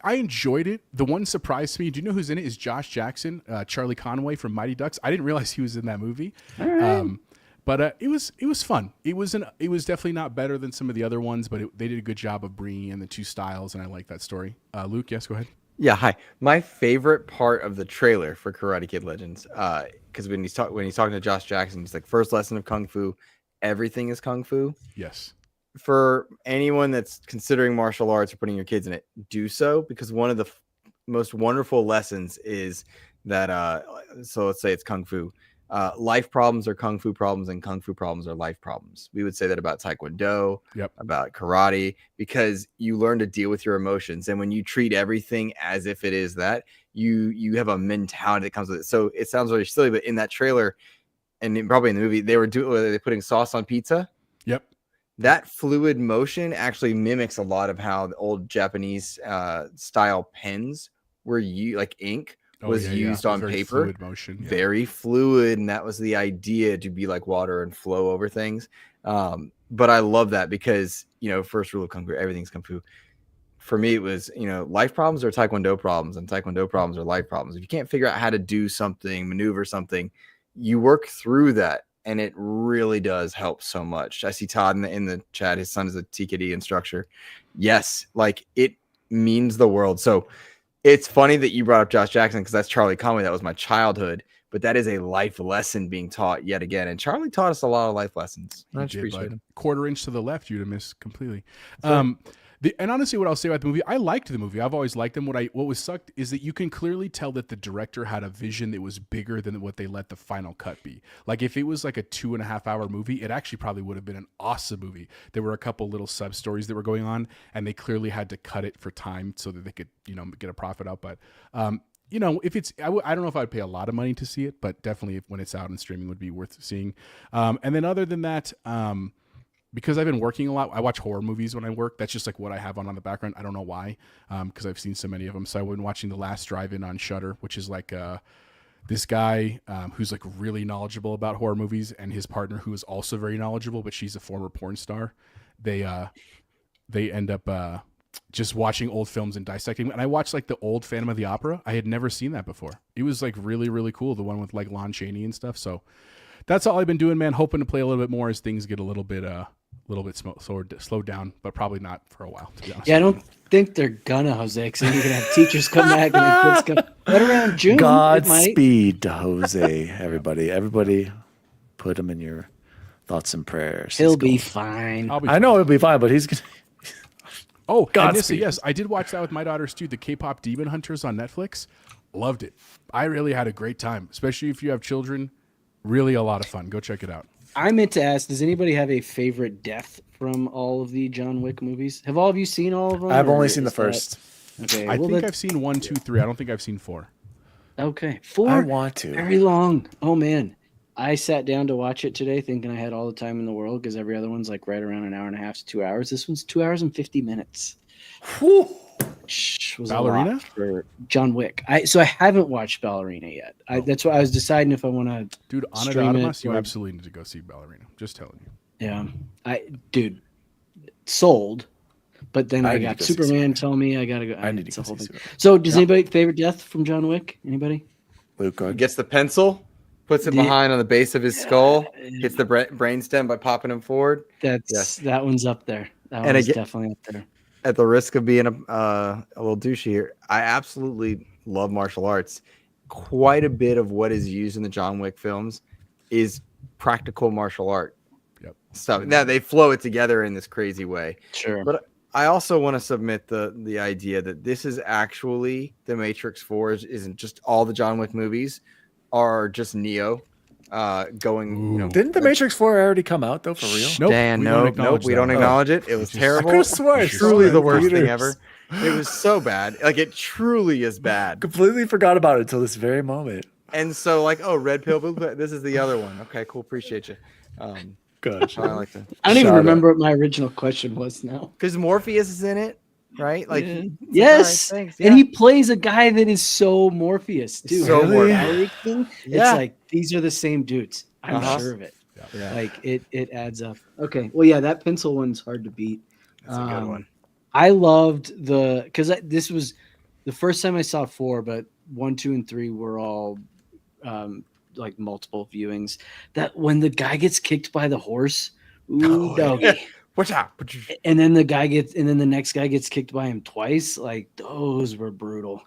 I enjoyed it. The one surprise to me, do you know who's in it? Is Josh Jackson, Charlie Conway from Mighty Ducks. I didn't realize he was in that movie. But it was fun. It was definitely not better than some of the other ones, but they did a good job of bringing in the two styles, and I like that story. Luke, yes, go ahead. Yeah, hi. My favorite part of the trailer for Karate Kid Legends, because when he's talking to Josh Jackson, he's like, first lesson of Kung Fu, everything is Kung Fu. Yes. For anyone that's considering martial arts or putting your kids in it, do so, because one of the most wonderful lessons is that, so let's say it's Kung Fu. Life problems are Kung Fu problems, and Kung Fu problems are life problems. We would say that about Taekwondo, about karate, because you learn to deal with your emotions. And when you treat everything as if it is that, you have a mentality that comes with it. So it sounds really silly, but in that trailer, and probably in the movie, they were putting sauce on pizza. Yep. That fluid motion actually mimics a lot of how the old Japanese style pens were like ink was used on paper. Fluid motion, very fluid, and that was the idea, to be like water and flow over things. But I love that, because first rule of Kung Fu, everything's Kung Fu. For me, it was life problems are Taekwondo problems, and Taekwondo problems are life problems. If you can't figure out how to do something, maneuver something, you work through that, and it really does help so much. I see Todd in the chat. His son is a TKD instructor. Yes, like it means the world. So it's funny that you brought up Josh Jackson, because that's Charlie Conway. That was my childhood, but that is a life lesson being taught yet again. And Charlie taught us a lot of life lessons. I appreciate him. Quarter inch to the left, you'd have missed completely. Right. And honestly, what I'll say about the movie, I liked the movie. I've always liked them. What was sucked is that you can clearly tell that the director had a vision that was bigger than what they let the final cut be. Like if it was like a 2.5 hour movie, it actually probably would have been an awesome movie. There were a couple little sub stories that were going on, and they clearly had to cut it for time so that they could, get a profit out. But, if it's, I don't know if I'd pay a lot of money to see it, but definitely when it's out and streaming would be worth seeing. And then other than that, because I've been working a lot, I watch horror movies when I work. That's just like what I have on the background. I don't know why, because I've seen so many of them. So I've been watching The Last Drive-In on Shudder, which is like this guy who's like really knowledgeable about horror movies, and his partner who is also very knowledgeable, but she's a former porn star. They end up just watching old films and dissecting. And I watched like the old Phantom of the Opera. I had never seen that before. It was like really, really cool. The one with like Lon Chaney and stuff. So that's all I've been doing, man. Hoping to play a little bit more as things get a little bit slowed down, but probably not for a while, to be honest. Yeah, I don't think they're gonna, Jose, because then you're gonna have teachers come back and the kids come right around June. Godspeed to Jose, everybody. Put him in your thoughts and prayers. He'll be fine. I know he'll be fine, but he's gonna. Oh, Godspeed. Yes, I did watch that with my daughters too. The K-pop Demon Hunters on Netflix. Loved it. I really had a great time, especially if you have children. Really a lot of fun. Go check it out. I meant to ask, does anybody have a favorite death from all of the John Wick movies? Have all of you seen all of them? I've only or seen the is that- first. Okay, I well, think I've seen 1, 2, 3. I don't think I've seen 4. okay. 4. I want to. Very long. Oh man, I sat down to watch it today, thinking I had all the time in the world because every other one's like right around an hour and a half to 2 hours. This one's 2 hours and 50 minutes. Whew. Which was Ballerina? a lot for John Wick. So I haven't watched Ballerina yet. That's why I was deciding if I want to. Dude, Ana de Stream it, Armas, you or- absolutely need to go see Ballerina. Just telling you. Yeah, dude, sold. But then I I need to got go see Superman telling me I gotta go. I need to it's a go whole see thing. Superman. So, does anybody favorite death from John Wick? Anybody? Luke, go ahead. Gets the pencil, puts it Yeah. behind on the base of his skull, hits the brainstem by popping him forward. That one's up there. That And one's again- definitely up there. At the risk of being a little douchey here, I absolutely love martial arts. Quite a bit of what is used in the John Wick films is practical martial art stuff. Now they flow it together in this crazy way. Sure. But I also want to submit the idea that this is actually the Matrix 4 isn't just all the John Wick movies are just Neo going, you know. Didn't the Matrix 4 already come out though, for real? Nope. Dan, we no, don't nope, acknowledge we that. don't acknowledge it. It was terrible. I could've sworn I saw Truly it the in worst thing theaters. ever. It was so bad. Like it truly is bad. Completely forgot about it until this very moment. And so like, oh, red pill, blue pill, this is the other one. Okay, cool. Appreciate you. Gosh. I like to, I don't even Shout out. remember what my original question was now. because Morpheus is in it, right? Like, Yeah. it's Yes, all right, thanks. and he plays a guy that is so Morpheus too. So The Morpheus. Bowery King, Yeah. It's like these are the same dudes. I'm Uh-huh. sure of it. Yeah. Like it adds up. Okay, well, yeah, that pencil one's hard to beat. That's a good one. I loved because this was the first time I saw 4, but 1, 2, and 3 were all like multiple viewings. That when the guy gets kicked by the horse, ooh, doggy. Watch out. And then the next guy gets kicked by him twice. Like those were brutal.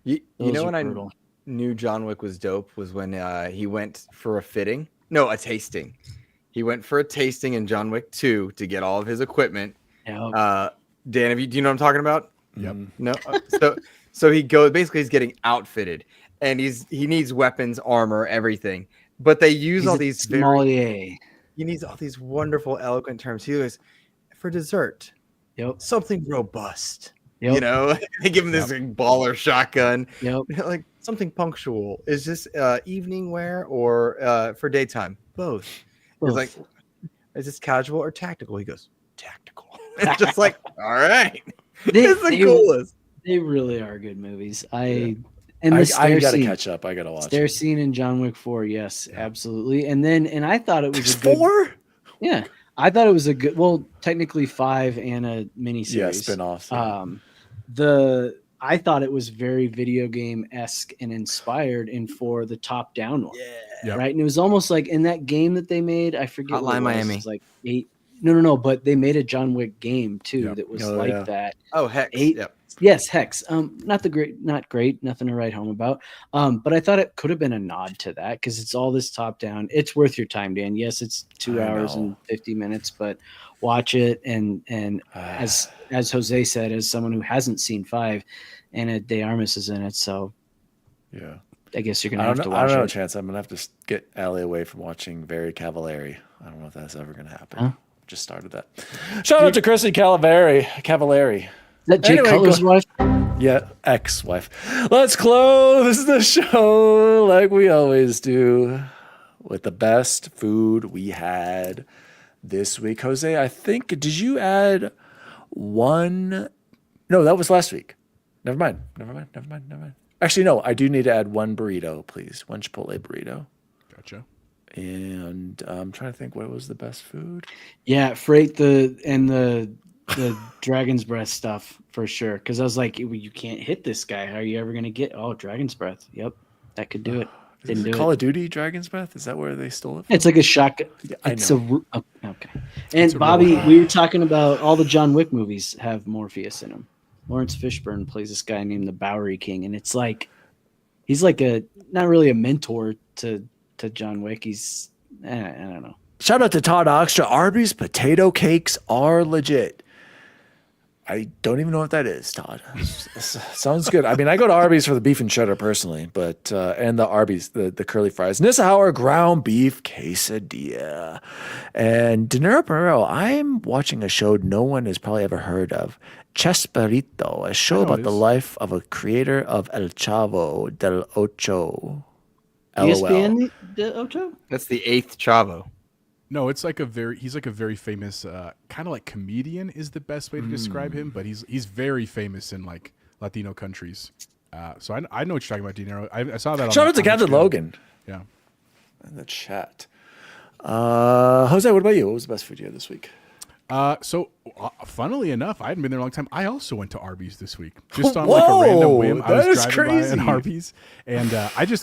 You Those know were when I brutal. knew John Wick was dope was when he went for a tasting. He went for a tasting in John Wick 2 to get all of his equipment. Yeah. Dan, do you know what I'm talking about? Yep. No. So he goes, basically he's getting outfitted and he needs weapons, armor, everything. But they use He's all a these sommelier. he needs all these wonderful, eloquent terms. He goes, for dessert, Yep. something robust. Yep. You know, they give him this like, baller shotgun. Yep. Like something punctual. Is this evening wear or for daytime? Both. He's like, is this casual or tactical? He goes, tactical. It's just like, all right. It's the coolest. They really are good movies. And I the stair gotta scene, catch up. I gotta watch. stair scene in John Wick 4, yes, absolutely. And I thought it was There's a good, 4? yeah, I thought it was a good, well, technically 5 and a miniseries. Yeah, spin-offs. I thought it was very video game esque and inspired in for the top down one. Yep. Right. And it was almost like in that game that they made, I forget what it Hotline was. Miami. It was like 8. No, but they made a John Wick game too Yep. that was Oh, like yeah. that. Oh, heck. 8. Yep. Yes, Hex. Not great, nothing to write home about. But I thought it could have been a nod to that because it's all this top down. It's worth your time, Dan. Yes, it's 2 I hours know. and 50 minutes, but watch it. And as Jose said, as someone who hasn't seen 5, Ana de Armas is in it, so Yeah. I guess you're gonna I have don't to know. I watch don't know, it. Chance. I'm gonna have to get Allie away from watching Very Cavallari. I don't know if that's ever gonna happen. Huh? Just started that. Shout out to Chrissy Cavallari. Is that Jay Anyway, Cutler's wife? Yeah, ex-wife. Let's close the show like we always do with the best food we had this week. Jose, I think, did you add one? No, that was last week. Never mind. Actually, no, I do need to add one burrito, please. One Chipotle burrito. Gotcha. And I'm trying to think what was the best food. Yeah, freight the dragon's breath stuff for sure. Because I was like, you can't hit this guy. How are you ever gonna get? Oh, dragon's breath. Yep, that could do it. Didn't do Call it. of Duty Dragon's Breath? Is that where they stole it from? It's like a shotgun. I It's know. okay. And Bobby, we were talking about all the John Wick movies have Morpheus in them. Lawrence Fishburne plays this guy named the Bowery King, and it's like he's like not really a mentor to John Wick. He's I don't know. Shout out to Todd Oxtra. Arby's potato cakes are legit. I don't even know what that is, Todd. Sounds good. I mean, I go to Arby's for the beef and cheddar personally, but and the Arby's, the curly fries. Nissauer ground beef quesadilla. And De Niro Pereiro, I'm watching a show no one has probably ever heard of. Chespirito, a show about the life of a creator of El Chavo del Ocho. LOL. ESPN del Ocho? That's the 8th Chavo. No, it's like he's like a very famous kind of like comedian is the best way to describe him, but he's very famous in like Latino countries. So I know what you're talking about, De Niro. I saw that. Shout out to Captain Logan. Yeah. In the chat. Jose, what about you? What was the best food you had this week? Funnily enough, I hadn't been there a long time. I also went to Arby's this week, just on like a random whim. I was driving by an Arby's, and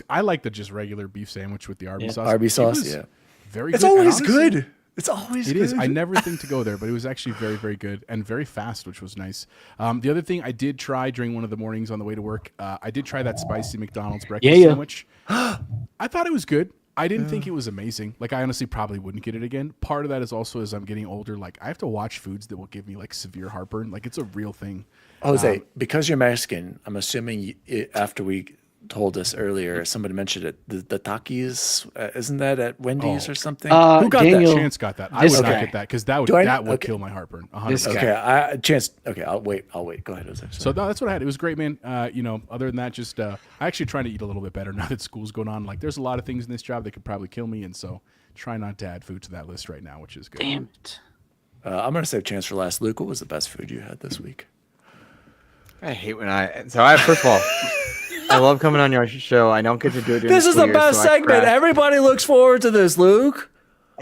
I like the just regular beef sandwich with the Arby's sauce. Arby's sauce, yeah. Very it's good. Always honestly, good. It's always it good. It is. I never think to go there, but it was actually very, very good and very fast, which was nice. The other thing I did try during one of the mornings on the way to work, I did try that spicy McDonald's breakfast sandwich. I thought it was good. I didn't think it was amazing. Like, I honestly probably wouldn't get it again. Part of that is also as I'm getting older, like I have to watch foods that will give me like severe heartburn. Like, it's a real thing. Jose, because you're Mexican, I'm assuming after we told us earlier, somebody mentioned it. The Takis, isn't that at Wendy's or something? Who got Daniel, that? Chance got that. I would not get that because that would kill my heartburn. 100%. Okay, Chance. Okay, I'll wait. Go ahead, Jose. So that's what I had. It was great, man. Other than that, just I actually trying to eat a little bit better now that school's going on. Like, there's a lot of things in this job that could probably kill me, and so try not to add food to that list right now, which is good. Damn it. I'm gonna save Chance for last. Luke, what was the best food you had this week? I hate when first of all, I love coming on your show. I don't get to do it. This is the best segment. Everybody looks forward to this, Luke.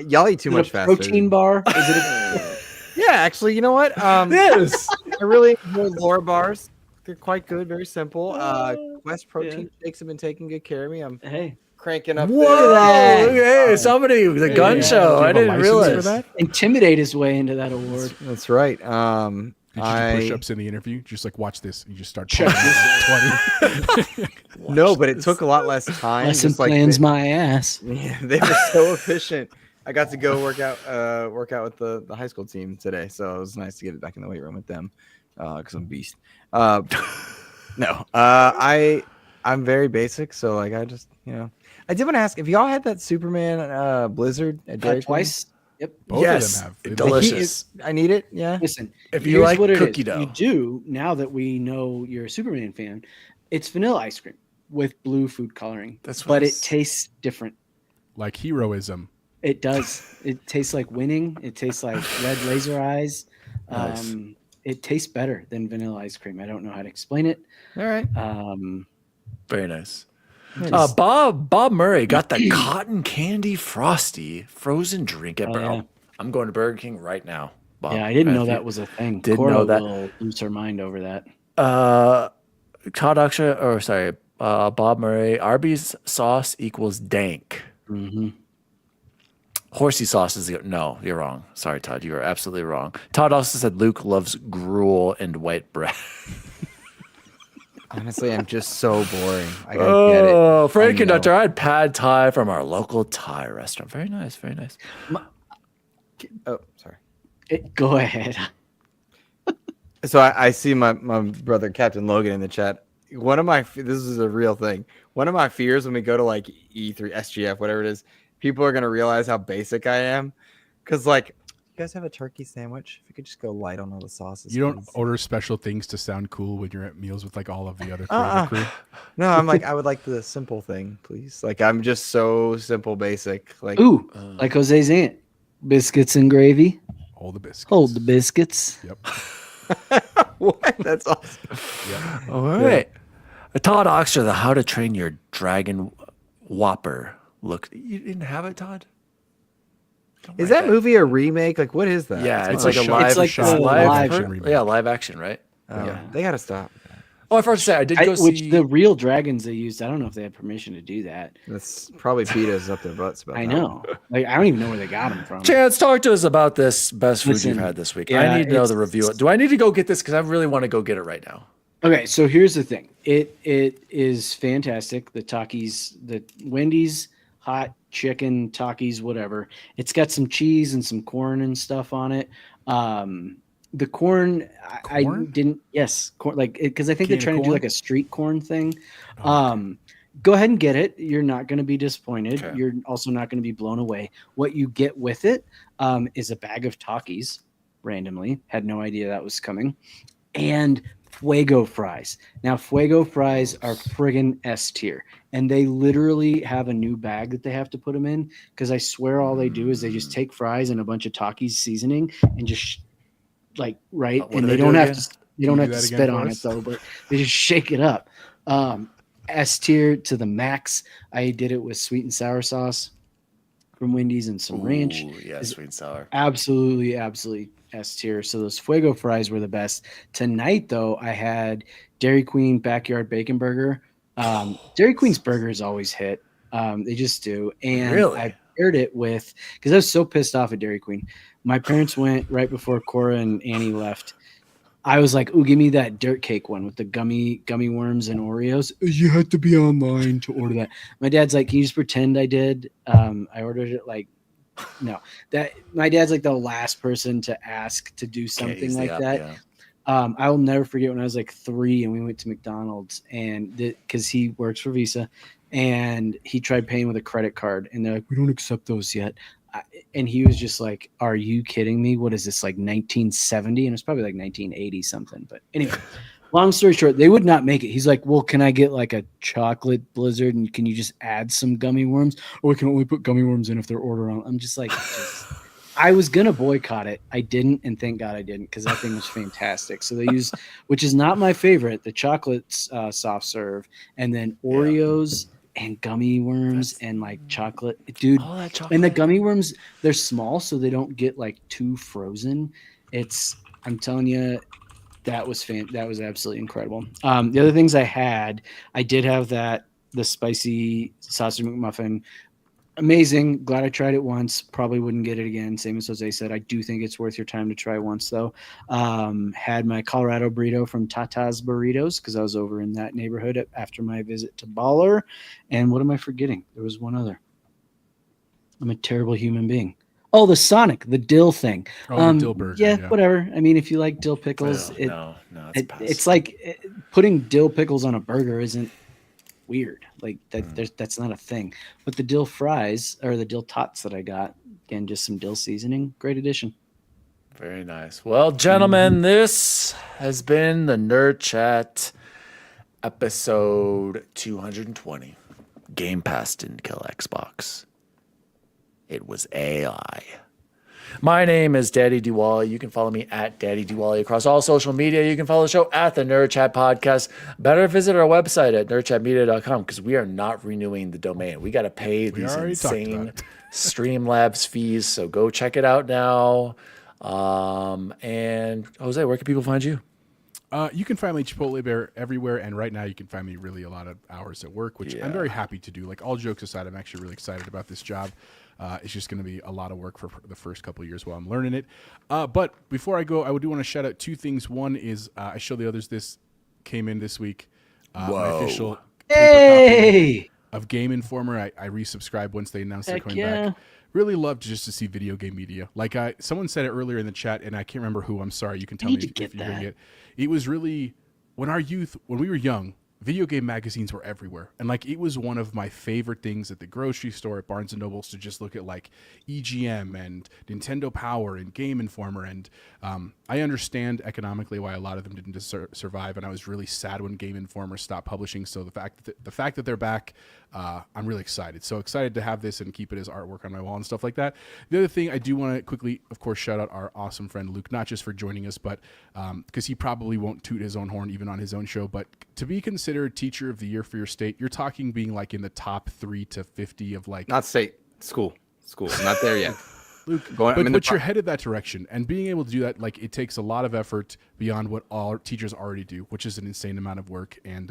Y'all eat too much fast food. Protein bar? Is it Yeah, actually, you know what? Yes. I really enjoy Lohr bars. They're quite good, very simple. Quest protein shakes have been taking good care of me. I'm cranking up. Whoa! Okay, somebody, the gun show. I didn't realize that. Intimidate his way into that award. That's right. Did you do push-ups in the interview? Just like watch this. You just start check this. 20. No, but it took a lot less time. Lesson plans my ass. Yeah, they were so efficient. I got to go work out with the high school team today, so it was nice to get it back in the weight room with them because I'm a beast. No, I'm very basic, so like I just I did want to ask if y'all had that Superman Blizzard at Dairy twice. Yep. Both of them have. Delicious. I need it. Yeah. Listen, if you like what cookie dough, you do now that we know you're a Superman fan. It's vanilla ice cream with blue food coloring. But it tastes different. Like heroism. It does. It tastes like winning. It tastes like red laser eyes. Nice. It tastes better than vanilla ice cream. I don't know how to explain it. All right. Very nice. Bob Murray got the cotton candy frosty frozen drink at Burger. I'm going to Burger King right now. Bob. Yeah, I didn't know that was a thing. Didn't know that. Will lose her mind over that. Bob Murray. Arby's sauce equals dank. Mm-hmm. Horsey sauce is no. You're wrong. Sorry, Todd. You are absolutely wrong. Todd also said Luke loves gruel and white bread. Honestly, I'm just so boring. I gotta get it. Oh, Freddy Conductor, I had pad thai from our local Thai restaurant. Very nice, very nice. Sorry. Go ahead. So I see my brother Captain Logan in the chat. This is a real thing. One of my fears when we go to like E3, SGF, whatever it is, people are gonna realize how basic I am. Cause like, you guys have a turkey sandwich? If you could just go light on all the sauces. You don't please. order special things to sound cool when you're at meals with like all of the other crew. No, I'm like, I would like the simple thing, please. Like, I'm just so simple, basic. Like, like Jose's aunt, biscuits and gravy. Hold the biscuits. Hold the biscuits. Yep. What? That's awesome. Yeah. All right. Todd Oxter, the How to Train Your Dragon Whopper. Look, you didn't have it, Todd? Is that movie a remake? Like, what is that? Yeah, it's like like a a live, live action remake. Yeah, live action, right? Yeah. They gotta stop. Oh, I forgot to say, I did go Which see the real dragons they used. I don't know if they had permission to do that. That's probably PETA's up their butts about I that. know. Like, I don't even know where they got them from. Chance, talk to us about this best food Listen, you've had this week. yeah, I need to know the it's- review. Do I need to go get this? Because I really want to go get it right now. Okay, so here's the thing. It is fantastic. The Takis, the Wendy's hot chicken Takis, whatever. It's got some cheese and some corn and stuff on it. The corn, I Corn? didn't. Yes, corn. Like because I think Can they're of trying to do corn? like a street corn thing. Oh, okay. Go ahead and get it. You're not going to be disappointed. Okay. You're also not going to be blown away. What you get with it is a bag of Takis. Randomly, had no idea that was coming, and Fuego fries. Now, Fuego fries are friggin' S tier, and they literally have a new bag that they have to put them in because I swear all they do is they just take fries and a bunch of Takis seasoning and just right, What and do they they don't do have again? to. They don't Can you have do to that again spit for on us? it though, but they just shake it up. S tier to the max. I did it with sweet and sour sauce from Wendy's and some ranch. Ooh, yeah, Is sweet and sour. absolutely S tier. So those Fuego fries were the best. Tonight though, I had Dairy Queen backyard bacon burger. Dairy Queen's burgers always hit. They just do. And Really? I paired it with because I was so pissed off at Dairy Queen. My parents went right before Cora and Annie left. I was like, "Ooh, give me that dirt cake one with the gummy worms and Oreos." You had to be online to order that. My dad's like, "Can you just pretend I did?" I ordered it like, no. That my dad's like the last person to ask to do Can't something use the like app, that. yeah. I will never forget when I was like 3 and we went to McDonald's and because he works for Visa and he tried paying with a credit card and they're like, we don't accept those yet. And he was just like, are you kidding me? What is this, like 1970? And it's probably like 1980 something. But anyway, long story short, they would not make it. He's like, well, can I get like a chocolate blizzard and can you just add some gummy worms? Or we can only put gummy worms in if they're ordered on. I'm just like, I was gonna boycott it. I didn't, and thank God I didn't because that thing was fantastic. So they use, which is not my favorite, the chocolate soft serve, and then Oreos and gummy worms and like chocolate, dude. All that And chocolate. the gummy worms, they're small, so they don't get like too frozen. I'm telling you, that was that was absolutely incredible. The other things I did have the spicy sausage McMuffin. Amazing. Glad I tried it once. Probably wouldn't get it again. Same as Jose said. I do think it's worth your time to try once, though. Had my Colorado burrito from Tata's Burritos because I was over in that neighborhood after my visit to Baller. And what am I forgetting? There was one other. I'm a terrible human being. Oh, the Sonic, the dill thing. Oh, the dill burger. Yeah, whatever. I mean, if you like dill pickles, No, it's a pass. it's like putting dill pickles on a burger isn't weird. Like that, that's not a thing. But the dill fries or the dill tots that I got, again, just some dill seasoning. Great addition. Very nice. Well, gentlemen, this has been the Nerd Chat episode 220. Game Pass didn't kill Xbox. It was AI. My name is Daddy Diwali. You can follow me at Daddy Diwali across all social media. You can follow the show at the Nerd Chat Podcast. Better visit our website at nerdchatmedia.com because we are not renewing the domain. We got to pay these insane Streamlabs fees. So go check it out now. And Jose, where can people find you? You can find me Chipotle Bear everywhere, and right now you can find me really a lot of hours at work, which I'm very happy to do. Like, all jokes aside, I'm actually really excited about this job. It's just going to be a lot of work for the first couple of years while I'm learning it. But before I go, I do want to shout out two things. One is I showed the others this came in this week. My official paper copy of Game Informer. I resubscribed once they announced they're coming back. Really loved just to see video game media. Like someone said it earlier in the chat, and I can't remember who. I'm sorry. You can tell me if you're hearing it. It was really when we were young, video game magazines were everywhere. And like, it was one of my favorite things at the grocery store, at Barnes and Nobles, to just look at like EGM and Nintendo Power and Game Informer. And I understand economically why a lot of them didn't survive. And I was really sad when Game Informer stopped publishing. So the fact that they're back, I'm really excited. So excited to have this and keep it as artwork on my wall and stuff like that. The other thing I do want to quickly, of course, shout out our awesome friend Luke, not just for joining us, but because he probably won't toot his own horn even on his own show, but to be considered Teacher of the Year for your state, you're talking being like in the top 3 to 50 of like... Not state, school. I'm not there yet. Luke, but you're headed that direction, and being able to do that, like, it takes a lot of effort beyond what all teachers already do, which is an insane amount of work. And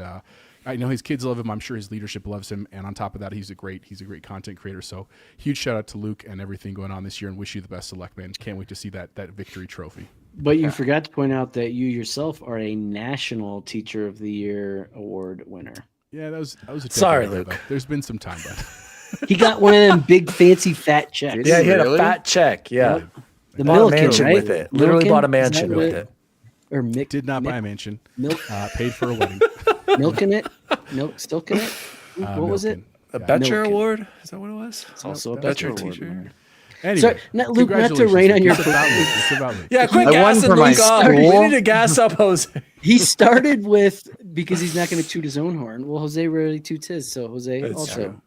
I know his kids love him. I'm sure his leadership loves him. And on top of that, he's a great content creator. So huge shout out to Luke and everything going on this year, and wish you the best of luck, man. Can't wait to see that victory trophy. But you forgot to point out that you yourself are a National Teacher of the Year award winner. Yeah, that was a Sorry, Luke. Luke. There's been some time, but he got one of them big fancy fat checks. Yeah, he had a fat check. Yeah. The Bought a Milken, mansion right? with it. Literally Milken? bought a Is mansion that with what- it. Or Mick? Did not buy a mansion. Milk, Paid for a wedding. milking it, stilking it. What was it? Milken. A Yeah. Betcher Milken. Award? Is that what it was? It's also a that was Betcher Betcher Award. teacher. winner. Anyway, Sorry, Luke, not to congratulations, rain on Luke. your It's about Luke. It's about Luke. Yeah, quit I won gassing for my Luke up. school. We need to gas up Jose. He started with because he's not going to toot his own horn. Well, Jose rarely toots his, so Jose It's also. true.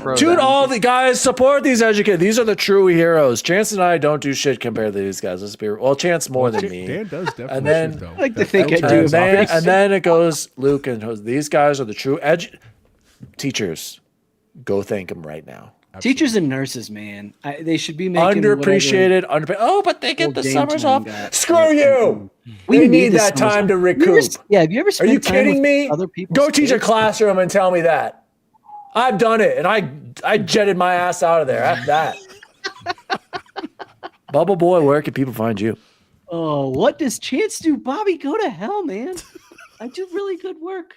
Pro Dude, that. all the guys support these educators. These are the true heroes. Chance and I don't do shit compared to these guys. Let's be well. Chance more than me. Dan does definitely. And then- shit, though. I like to think I That- do. And then it goes Luke and Jose. These guys are the true teachers. Go thank them right now. Teachers and nurses, man, they should be making Underappreciated, underpaid. Oh, but they get Old the Dame summers time off. got- Screw you. We We need need the that summers time to off. recoup. Have you ever Are spent you time kidding with me? Other people's Go teach a kids? classroom and tell me that. I've done it, and I jetted my ass out of there. After that. Bubble Boy, where can people find you? Oh, what does Chance do? Bobby, go to hell, man. I do really good work.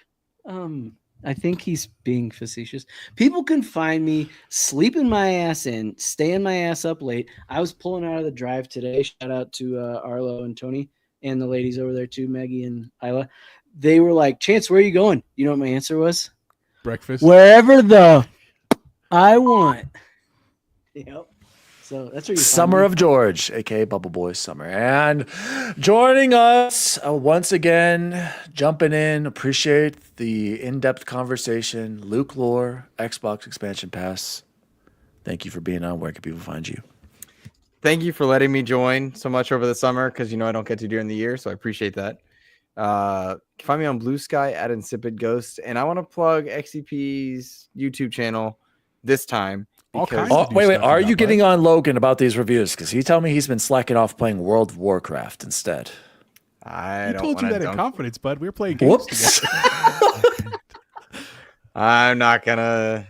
I think he's being facetious. People can find me sleeping my ass in, staying my ass up late. I was pulling out of the drive today. Shout out to Arlo and Tony and the ladies over there too, Maggie and Isla. They were like, Chance, where are you going? You know what my answer was? Breakfast. Wherever the I want. Yep. So that's where you Summer of George, aka Bubble Boy Summer. And joining us once again, jumping in, appreciate the in-depth conversation. Luke Lohr, Xbox Expansion Pass. Thank you for being on. Where can people find you? Thank you for letting me join so much over the summer because I don't get to during the year, so I appreciate that. You can find me on Blue Sky at Insipid Ghost, and I want to plug XCP's YouTube channel this time. All Because kinds of Wait. stuff Are about you getting that. on Logan about these reviews? Because he told me he's been slacking off playing World of Warcraft instead. I He don't told you wanna that in dunk- confidence, bud. We were playing games Whoops. together. I'm not gonna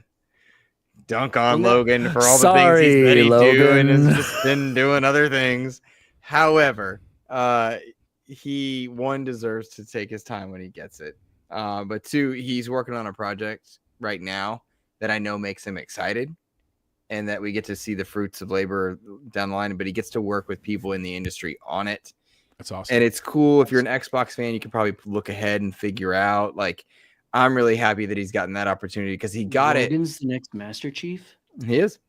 dunk on No. Logan for all the Sorry, things he's been doing and Logan. has just been doing other things. However, he one deserves to take his time when he gets it. But two, he's working on a project right now that I know makes him excited and that we get to see the fruits of labor down the line, but he gets to work with people in the industry on it. That's awesome. And it's cool. If you're an Xbox fan, you can probably look ahead and figure out, like, I'm really happy that he's gotten that opportunity because he got Logan's the next Master Chief. it. He is.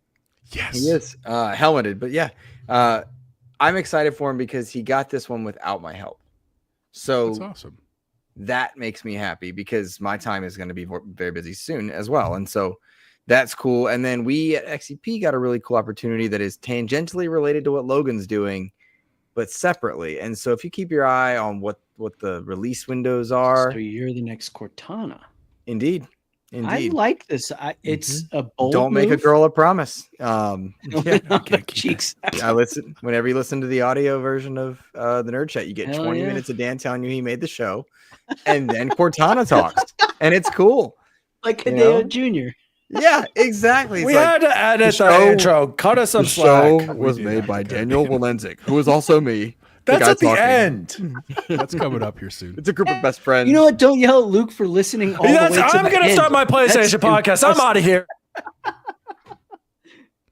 Yes. He is. Helmeted. But yeah, I'm excited for him because he got this one without my help. So That's awesome. that makes me happy because my time is going to be very busy soon as well. And so that's cool. And then we at XCP got a really cool opportunity that is tangentially related to what Logan's doing, but separately. And so if you keep your eye on what the release windows are, So you're the next Cortana. indeed. I like this. It's a bold Don't make a move. girl a promise. Cheeks. I listen whenever you listen to the audio version of the Nerd Chat, you get Hell 20 yeah. minutes of Dan telling you he made the show, and then Cortana talks, and it's cool. Like You Hideo know? Jr. Yeah, exactly. It's We like, had to edit the show- intro. Cut us some the slack. show was made by Daniel Walenzik, who is also me. That's guy at the talking. end. That's coming up here soon. It's a group of best friends. You know what? Don't yell at Luke for listening all the way to I'm the going to end. start my PlayStation That's podcast. I'm out of here.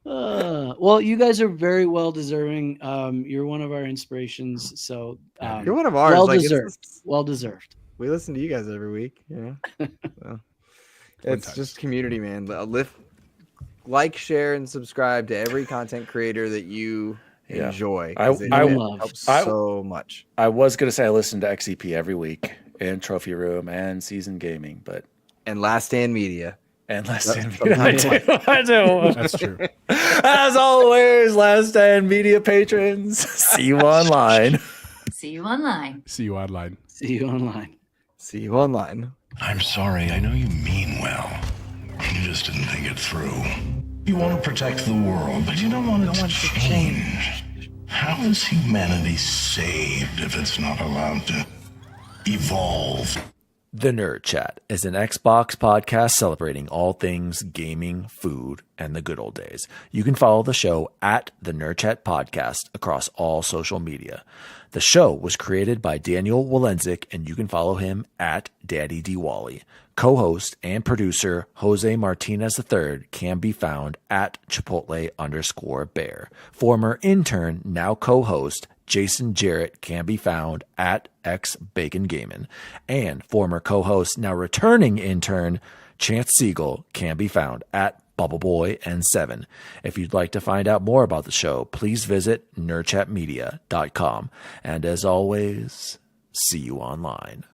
Well, you guys are very well deserving. You're one of our inspirations, so You're one of ours. well Like, deserved. Well deserved. we listen to you guys every week. So, it's times. just community, man. Like, share, and subscribe to every content creator that you Yeah. enjoy. I- 'cause it I- helps I- so much. I was going to say I listen to XCP every week and Trophy Room and Season Gaming, but And Last Stand Media. and Last That's Stand Media. I do. That's true. As always, Last Stand Media patrons, see you online. See you online. See you online. See you online. See you online. I'm sorry, I know you mean well. You just didn't think it through. You want to protect the world, but you don't want it to change. How is humanity saved if it's not allowed to evolve? The Nerd Chat is an Xbox podcast celebrating all things gaming, food, and the good old days. You can follow the show at the Nerd Chat Podcast across all social media. The show was created by Daniel Walenzik, and you can follow him at Daddy D. Wally. Co-host and producer Jose Martinez III can be found at Chipotle_Bear. Former intern, now co-host Jason Jarrett can be found at XBaconGaming. And former co-host, now returning intern, Chance Siegel can be found at BubbleBoyN7. If you'd like to find out more about the show, please visit nerdchatmedia.com. And as always, see you online.